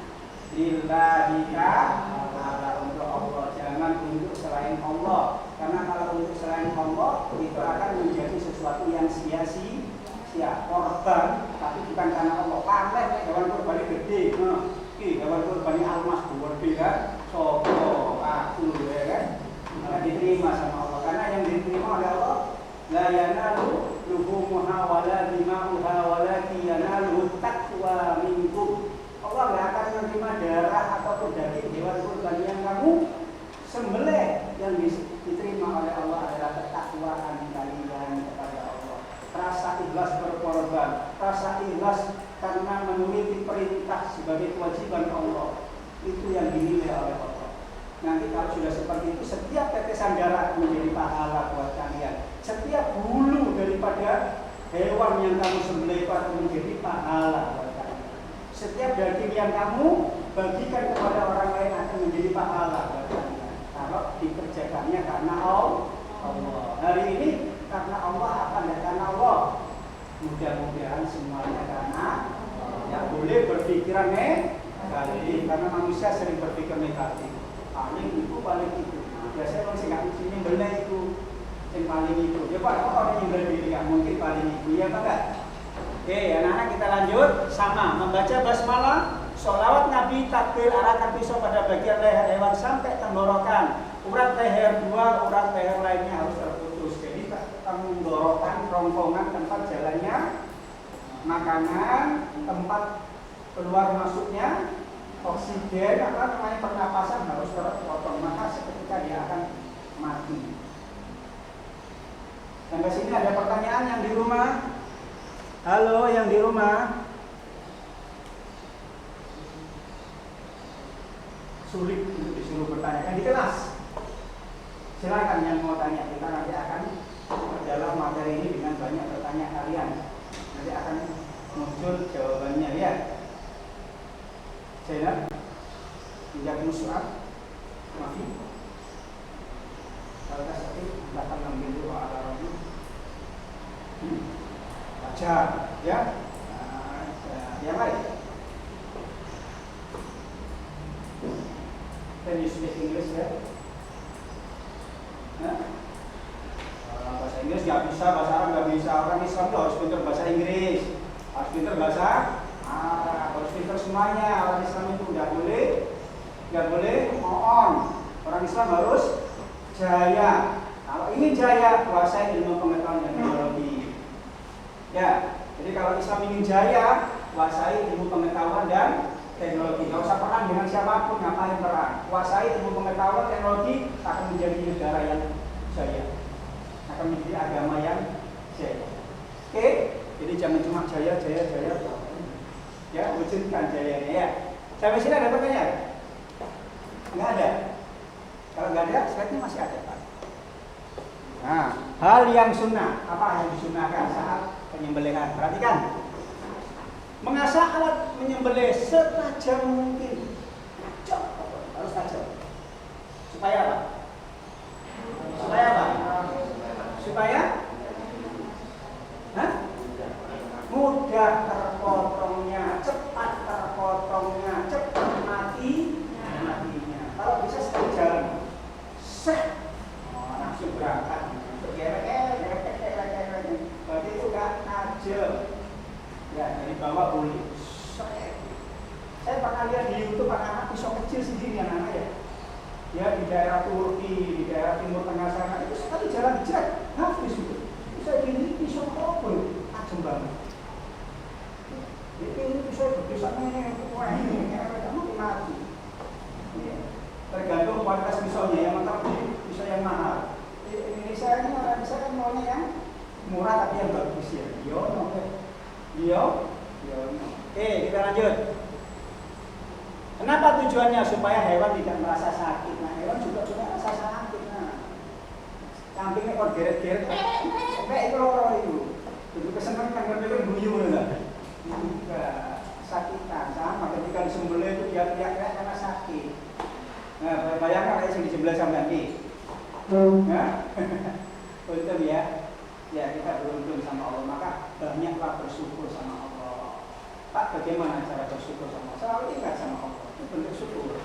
Lillahi ta'ala, untuk Allah, jangan untuk selain Allah. Karena kalau untuk selain Allah itu akan menjadi sesuatu yang sia-sia, korban, tapi bukan karena Allah. Pamer hewan kurban gede, hewan kurban almas gede kan, sopo, aku ya kan, maka diterima sama Allah. Karena yang diterima oleh Allah, la yanalu luhumuha wala dima'uha walakin yanalu taqwa minkum. Allah nggak akan menerima darah ataupun daging hewan kurban yang kamu sembelih. Yang diterima oleh Allah adalah ketakwaan kalian kepada Allah. Rasa ikhlas berkorban, rasa ikhlas karena menuruti perintah sebagai kewajiban Allah, itu yang dinilai oleh Allah. Nanti kalau sudah seperti itu, setiap tetesan darah menjadi pahala buat kalian. Setiap bulu daripada hewan yang kamu sembelih itu akan menjadi pahala buat kalian. Setiap daging yang kamu bagikan kepada orang lain akan menjadi pahala buat kalian. Kalau dikerjakannya karena Allah. Hari ini karena Allah apa? Tidak karena Allah. Mudah-mudahan semuanya karena yang boleh berpikiran negatif. Karena manusia sering berpikir negatif. Paling itu, paling itu. Biasanya orang sih nggak mesti nyembelih itu, yang paling itu. Ya Pak, orang nyembelih diri nggak mungkin paling itu, ya Pak enggak? Oke, anak-anak kita lanjut. Sama, membaca basmalah, sholawat Nabi, takbir, arahkan pisau pada bagian leher hewan sampai tenggorokan. Urat leher dua, urat leher lainnya harus terputus. Jadi tenggorokan, rongkongan tempat jalannya makanan, tempat keluar masuknya oksigen, apa namanya, pernapasan harus terpotong. Maka seketika dia akan mati. Sampai sini ada pertanyaan yang di rumah? Halo, yang di rumah? Sulit untuk disuruh bertanya. Yang di kelas? Silakan yang mau tanya. Kita nanti akan dalam materi ini dengan banyak pertanyaan kalian. Nanti akan muncul jawabannya ya. Saya tidak musuh. Maaf. Kalau tak sakit, akan mengambil doa ala-ala. Baca, ya. Ya baik. Can you speak English ya? Bahasa Inggris nggak bisa, bahasa Arab nggak bisa. Orang Islam itu harus pintar bahasa Inggris, harus pintar bahasa Arab, harus pintar semuanya. Orang Islam itu nggak boleh Nggak boleh on. Orang Islam harus jaya. Kalau ingin jaya, kuasai ilmu pengetahuan dan teknologi. Ya, jadi kalau Islam ingin jaya, kuasai ilmu pengetahuan dan teknologi. Nggak usah perang dengan siapapun, ngapain perang. Kuasai ilmu pengetahuan teknologi akan menjadi negara yang jaya, akan menjadi agama yang jaya. Oke, jadi jangan cuma jaya. Ya, wujudkan jayanya ya. Sampai sini ada pertanyaan? Nggak ada. Kalau nggak ada, slide-nya masih ada, Pak. Nah, hal yang sunnah, apa yang disunahkan saat penyembelihan? Perhatikan. Mengasah alat menyembelih setajam mungkin. Harus tajam. Supaya apa? Supaya apa? Supaya mudah terpotongnya, cepat terpotongnya, cepat matinya. Kalau bisa sekali jalan, langsung berangkat. Berarti itu kan tajam. Ya, dari bawah boleh. Saya pernah lihat di YouTube anak-anak pisau kecil sendiri anak-anak ya. Ya di daerah Turki, di daerah Timur Tengah sana itu sekali jalan jek, habis itu. Saya gini pisau kopel, tajam banget. Ini pisau berpisahnya, kamu mati. Tergantung kualitas pisaunya, yang mantap pisau yang mahal. Indonesia ini orang bisa kan maunya yang murah tapi yang bagus ya. Oke, kita lanjut. Kenapa tujuannya? Supaya hewan tidak merasa sakit. Nah, hewan juga punya rasa sakit. Nah, kambingnya kok geret-geret, sampai itu loro itu. Jadi kesenangan kan itu guyu lah. Juga sakitan sama ketika disembelih itu dia teriak-teriak karena sakit. Nah, bayangkan kayak yang disembelih sampai ini. Nah, untung ya. Ya, kita beruntung sama Allah, maka banyaklah bersyukur sama Allah. Pak, bagaimana cara bersyukur sama Allah? Selalu ingat sama Allah, itu bentuk syukur.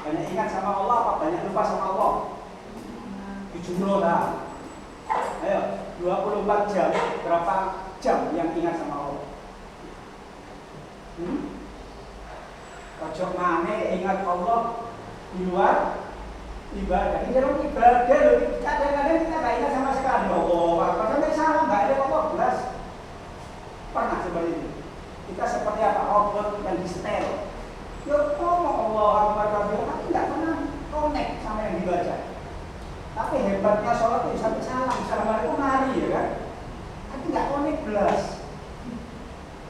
Banyak ingat sama Allah, apa banyak lupa sama Allah? Dijumroh lah. Ayo, 24 jam, berapa jam yang ingat sama Allah? Ojo maneh ingat Allah di luar ibadah. Di dalam ibadah loh, kadang-kadang kita nggak ingat sama sekali. Padahal salah, nggak ada apa-apa belas. Pernah seperti itu. Kita seperti apa? Robot yang disetel. Ya ngomong Allah Akbar, tapi nggak pernah connect sama yang dibaca. Tapi hebatnya sholat itu sampai salam, assalamualaikum mari ya kan? Tapi nggak connect belas.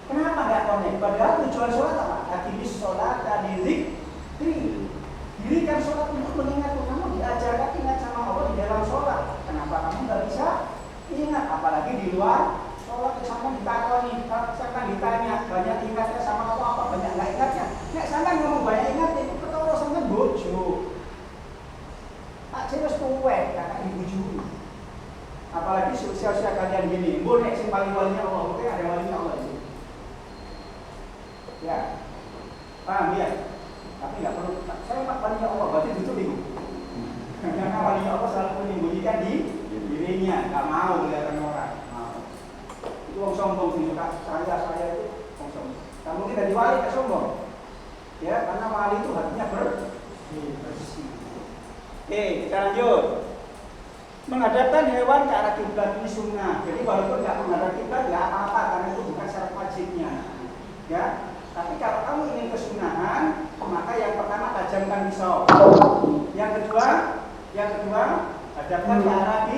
Kenapa nggak connect? Padahal tujuan sholat apa? Akimis sholat tadilik dirikan sholat untuk mengingat kamu diajarkan ingat sama Allah di dalam sholat. Kenapa kamu nggak bisa ingat? Apalagi di luar sholat sampai ditakoni, sampai ditanya banyak ingatnya sama Allah apa banyak nggak ingatnya? Nek sampai ngomong banyak ingat itu ketoro sampai bojo. Tak jelas kuwek karena dibujui. Apalagi usia-usia kalian gini, boleh sing paling walinya Allah, oke ada walinya Allah itu. Ya, paham ya? Tapi nggak perlu. Saya walinya Allah, berarti itu bingung. Karena walinya Allah selalu menyembunyikan di dirinya, nggak mau kelihatan orang. Itu orang sombong sih, saya itu orang sombong. Kamu tidak diwali, tak sombong. Ya, karena wali itu hatinya bersih. Oke, kita lanjut. Menghadapkan hewan ke arah kiblat ini sunnah. Jadi walaupun nggak menghadap kiblat nggak apa-apa karena itu bukan syarat wajibnya. Ya, tapi kalau kamu ingin kesunahan, maka yang pertama tajamkan pisau. Yang kedua hadapkan ke arah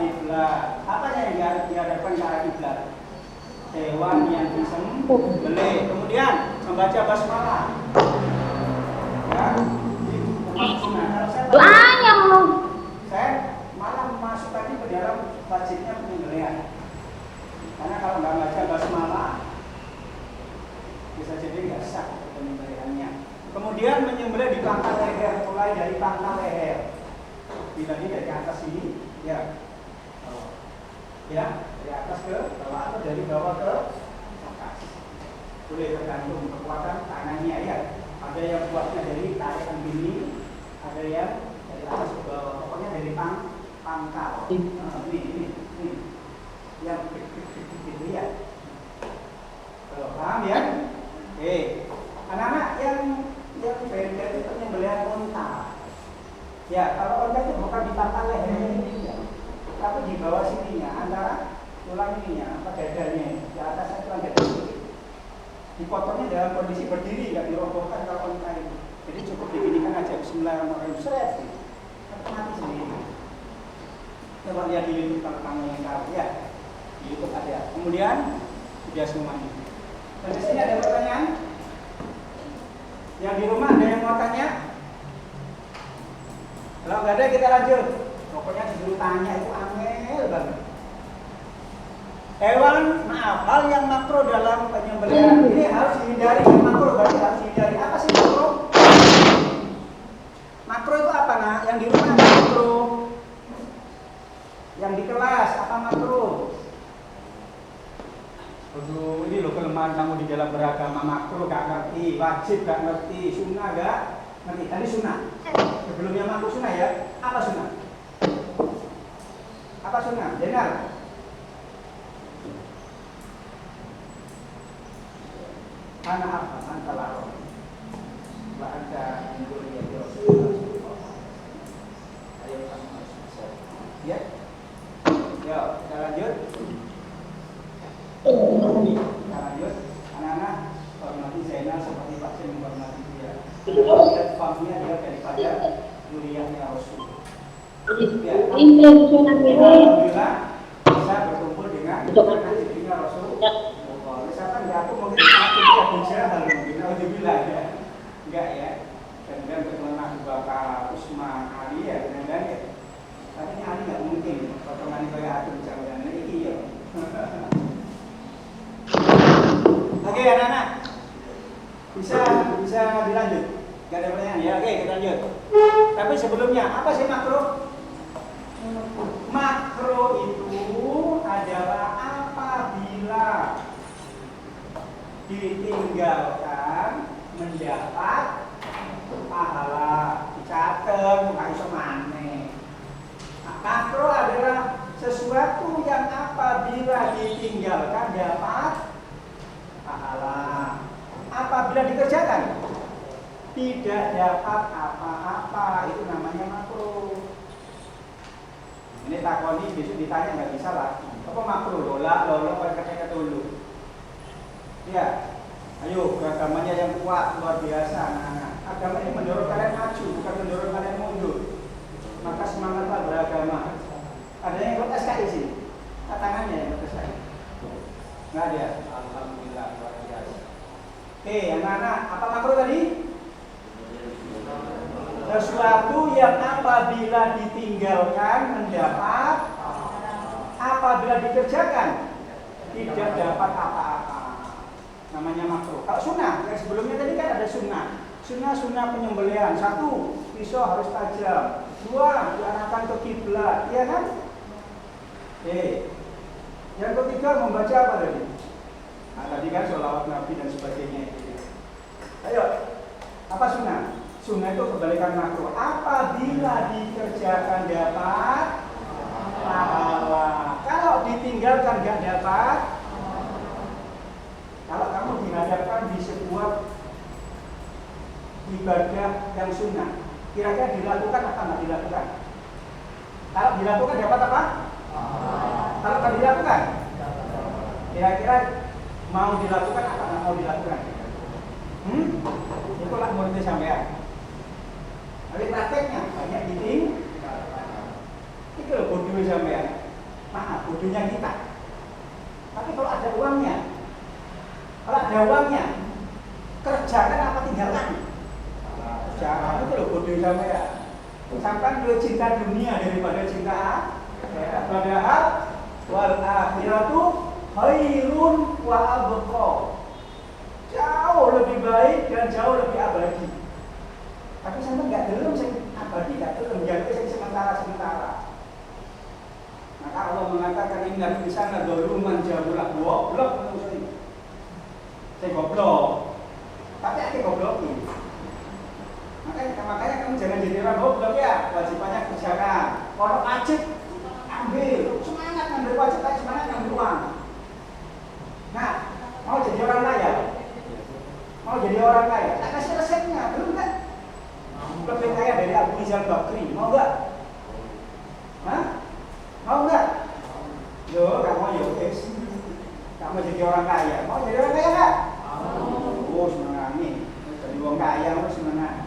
kiblat. Apa yang dihadapkan ke arah kiblat? Hewan yang disembelih. Kemudian membaca basmalah. Ya. Doanya mau. Saya malah memasukkan ke dalam wajibnya penyembelihan. Karena kalau nggak baca basmalah, bisa jadi nggak sah penyembelihannya. Kemudian menyembelih di pangkal leher, mulai dari pangkal leher. Dibagi dari atas sini, ya, dari atas ke bawah atau dari bawah ke atas. Boleh tergantung kekuatan tangannya ya. Ada yang kuatnya dari tarikan gini, ada yang dari atas ke bawah. Pokoknya dari pangkal. Ini yang gitu ya. Paham ya? Oke. Anak-anak yang beda itu Ya, kalau onta itu bukan di pangkal lehernya ini ya, tapi di bawah sininya, antara tulang ininya, apa dadanya, di atasnya itu ada sedikit. Dipotongnya dalam kondisi berdiri, nggak dirobohkan kalau onta itu. Jadi cukup diginikan aja, bismillahirrahmanirrahim, seret gitu. Mati sendiri. Coba lihat di YouTube kalau kamu yang tahu ya. Di YouTube ada. Kemudian sudah semuanya. Dan di sini ada pertanyaan. Yang di rumah ada yang mau tanya? Kalau nggak ada kita lanjut. Pokoknya disuruh tanya itu angel banget. Hewan, maaf, hal yang makro dalam penyembelihan ini harus dihindari. Yang makro berarti harus dihindari. Apa sih makro? Makro itu apa nak? Yang di rumah apa makro? Yang di kelas apa makro? Aduh, ini loh kelemahan kamu di dalam beragama. Makro gak ngerti, wajib gak ngerti, sunnah gak ngerti. Tadi sunnah. Sebelumnya makro sunnah ya. Apa sunnah? Apa sunnah? Dengar. Ana apa? Anta laro. Wa anta mindur ya Rasulullah. Ayo kamu harus bisa. Ya. Yuk, kita lanjut. Kita lanjut. Anak-anak hormati Zainal seperti Pak Cem menghormati dia. Lihat famnya dia daripada Nuriyahnya Rasul. Ya. Alhamdulillah bisa berkumpul dengan istrinya Rasul. Misalkan ya aku mungkin aku tidak berjalan mungkin alhamdulillah ya. Enggak ya. Kemudian berteman Abu Bakar, Utsman, Ali ya, kemudian ya. Tapi ini Ali nggak mungkin potongan kayak aku jangan ini ya. Oke anak-anak, bisa dilanjut. Gak ada pertanyaan ya? Oke kita lanjut. Tapi sebelumnya apa sih makro? Makro itu adalah apabila ditinggalkan mendapat pahala, dicatat nggak iso maneh. Makro adalah sesuatu yang apabila ditinggalkan dapat pahala, apabila dikerjakan tidak dapat apa-apa, itu namanya makro. Ini takoni besok ditanya nggak bisa lagi. Apa makro? Lola kata dulu. Ya, ayo beragamanya yang kuat luar biasa anak-anak. Agama ini mendorong kalian maju, bukan mendorong kalian mundur. Maka semangatlah beragama. Ada yang ikut SKI sih? Tangannya yang ikut SKI? Nggak ada. Alhamdulillah luar biasa. Oke, anak-anak, apa makro tadi? Sesuatu yang apabila ditinggalkan mendapat, apabila dikerjakan tidak dapat apa-apa. Namanya makro. Kalau sunnah, yang sebelumnya tadi kan ada sunnah. Sunnah penyembelihan. 1, pisau harus tajam. 2, diarahkan ke kiblat, iya kan? Yang ketiga membaca apa tadi? Nah, tadi kan sholawat Nabi dan sebagainya. Ayo, apa sunnah? Sunnah itu kebalikan makro. Apabila dikerjakan dapat pahala. Kalau ditinggalkan nggak dapat. Kalau kamu dihadapkan di sebuah ibadah yang sunnah, kira-kira dilakukan apa nggak dilakukan? Kalau dilakukan dapat apa? Kalau nggak dilakukan, kira-kira mau dilakukan apa nggak mau dilakukan? Itulah muridnya sampean. Tapi prakteknya banyak diting. Itu loh bodohnya sampean. Maaf, bodohnya kita. Tapi kalau ada uangnya, kerjakan apa tinggalkan? Kerjakan. Itu loh bodohnya sampean. Sampai lu cinta dunia daripada cinta akhirat. Padahal wal akhiratu khairun wa abqa. Jauh lebih baik dan jauh lebih abadi. Tapi sampai nggak gelem sing abadi, nggak gelem jaga sing sementara. Maka Allah mengatakan inna fi sana dzaluman jahula goblok manusia ini. Saya goblok. Tapi akhirnya goblokin. Makanya kamu jangan jadi orang goblok ya. Wajibannya kerjakan. Kalau wajib ambil, semangat ngambil wajib, tapi semangat ngambil uang. Nah, mau jadi orang kaya? Mau jadi orang kaya? Tak kasih resepnya, belum kan? Lebih kaya dari Abu Rizal Bakri, mau nggak? Hah? Mau nggak? Loh, nggak mau ya guys. Nggak mau jadi orang kaya. Mau jadi orang kaya nggak? Oh, senang nih. Jadi orang kaya, mau senang.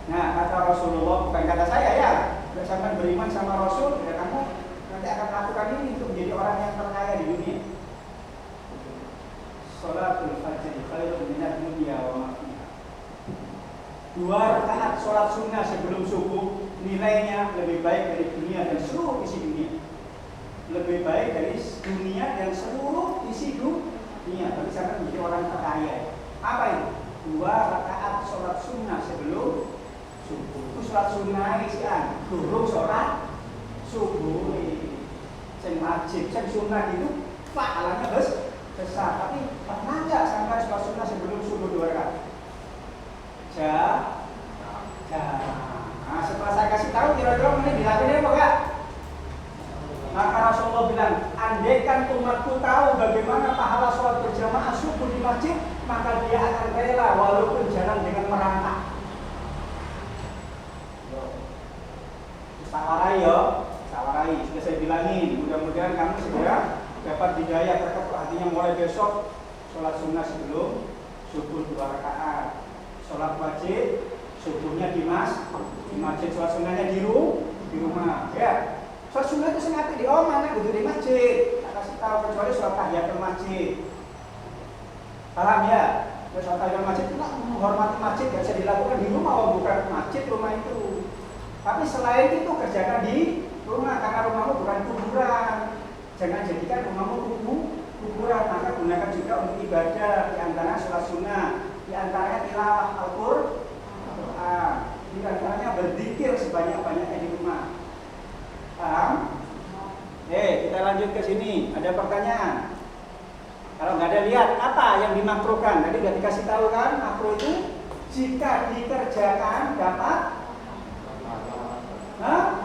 Nah, kata Rasulullah, bukan kata saya ya. Kalau sampai beriman sama Rasul, ya kamu nanti akan melakukan ini untuk menjadi orang yang terkaya di dunia. Sholatul fajr khairun minad dunya wa ma fiha. 2 rakaat sholat sunnah sebelum subuh nilainya lebih baik dari dunia dan seluruh isi dunia. Lebih baik dari dunia dan seluruh isi dunia. Tapi sampai menjadi orang terkaya. Apa itu? 2 rakaat sholat sunnah sebelum subuh. Itu sholat sunnah isian. Durung sholat subuh. Yang wajib, yang sunnah itu pahalanya besar. Tapi pernah nggak sampai sholat sunnah sebelum subuh 2 rakaat? Nah, setelah saya kasih tahu kira-kira ini dilakukan apa enggak? Maka Rasulullah bilang, andaikan umatku tahu bagaimana pahala sholat berjamaah subuh di masjid, maka dia akan rela walaupun jalan dengan merangkak. Sawarai ya, sawarai. Sudah saya bilangin, mudah-mudahan kamu segera dapat hidayah terkait artinya mulai besok sholat sunnah sebelum subuh 2 rakaat. Sholat wajib subuhnya di masjid, sholat sunnahnya di rumah. Ya, sholat sunnah itu sengaja di mana? Kudu di masjid. Tak kasih tahu kecuali sholat tahiyatul masjid. Paham ya? Sholat tahiyatul masjid itu menghormati masjid, tidak bisa dilakukan di rumah, bukan masjid rumah itu. Tapi selain itu kerjakan di rumah karena rumahmu bukan kuburan. Jangan jadikan rumahmu kuburan, maka gunakan juga untuk ibadah, di antara sholat sunnah, di antaranya tilawah Al-Qur'an, di antaranya berzikir sebanyak-banyaknya di rumah. Paham? Kita lanjut ke sini. Ada pertanyaan? Kalau nggak ada, lihat apa yang dimakruhkan. Tadi sudah dikasih tahu kan, makruh itu jika dikerjakan dapat.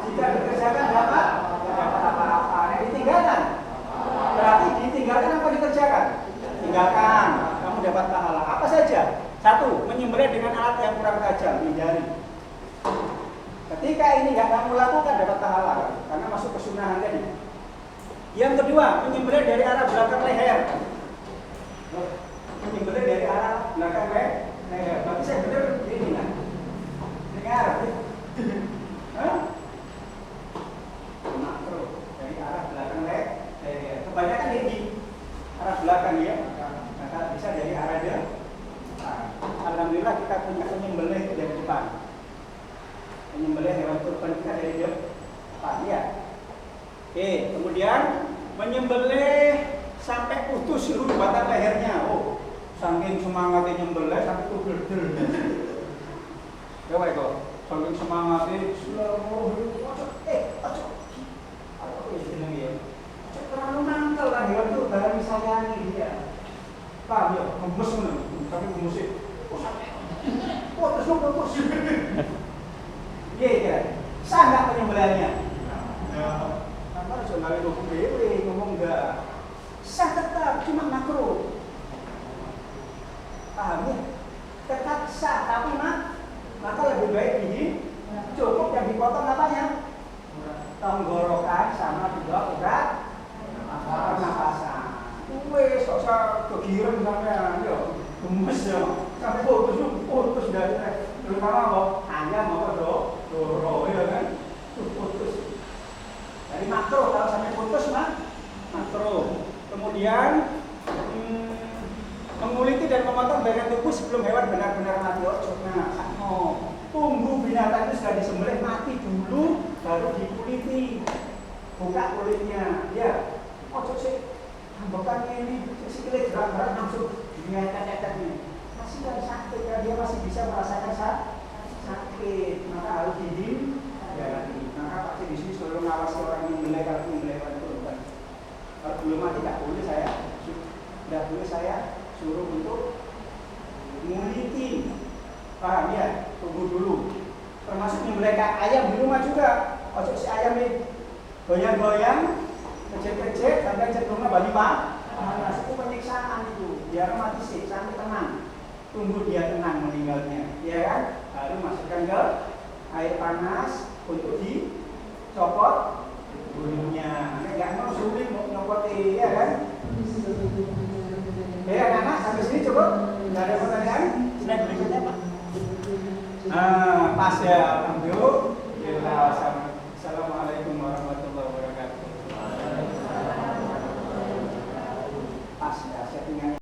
Jika dikerjakan dapat apa-apa. Ditinggalkan. Berarti ditinggalkan apa dikerjakan? Tinggalkan. Kamu dapat pahala. Apa saja? 1. Menyembelih dengan alat yang kurang tajam, hindari. Ketika ini nggak kamu lakukan dapat pahala, karena masuk ke sunnah tadi. Yang kedua, menyembelih dari arah belakang leher. Menyembelih dari arah belakang leher. Berarti saya benar ini kan? Dengar. Makro dari arah belakang leher. Kebanyakan di arah belakang ya. Maka bisa dari arah depan. Alhamdulillah kita punya penyembelih dari depan. Menyembelih hewan kurban kita dari depan ya. Oke, kemudian menyembelih sampai putus seluruh batang lehernya. Oh, saking semangatnya nyembelih sampai putus. Ya baik kok. Saking semangatnya terlalu mangkal lah hewan itu dalam misalnya dia. Paham ya? Gemes tapi gemesnya. Terus. Iya. Sah nggak penyembelihannya? Ya. Karena sebenarnya hukum dewe ngomong enggak. Sah tetap, cuma makruh. Paham ya? Tetap sah, tapi maka lebih baik ini cukup yang dipotong apanya? Tenggorokan sama juga urat pernapasan. Wes kok kegiren sampean yo. Gemes ya. Sampai putus dari terutama kok ayam apa doro ya kan? Putus. Dari makro kalau sampai putus makro. Kemudian menguliti dan memotong bagian tubuh sebelum hewan benar-benar mati. Tunggu binatang itu sudah disembelih mati dulu baru dikuliti. Buka kulitnya. Ya. Ojo sih ambekan ini sikile gerak-gerak langsung dinyata-nyatanya. Masih kan sakit ya, dia masih bisa merasakan sakit. Maka harus dihindari. Maka Pak Cik di sini selalu ngawasi orang yang menyembelih kalau menyembelih hewan kurban. Kalau belum mati tidak boleh saya suruh untuk nguliti. Paham ya? Tunggu dulu. Termasuk menyembelih ayam di rumah juga. Ojo si ayam ini goyang-goyang, kecil-kecil sampai cenderungnya balik panas. Itu penyiksaan itu. Biar mati sih, sampai tenang. Tunggu dia tenang meninggalnya, ya kan? Baru masukkan ke air panas untuk dicopot bulunya. Ini nggak mau sulit mau nyopoti ya kan? Ya anak-anak sampai sini cukup? Nggak ada pertanyaan? Slide berikutnya Pak. Pas ya, alhamdulillah sama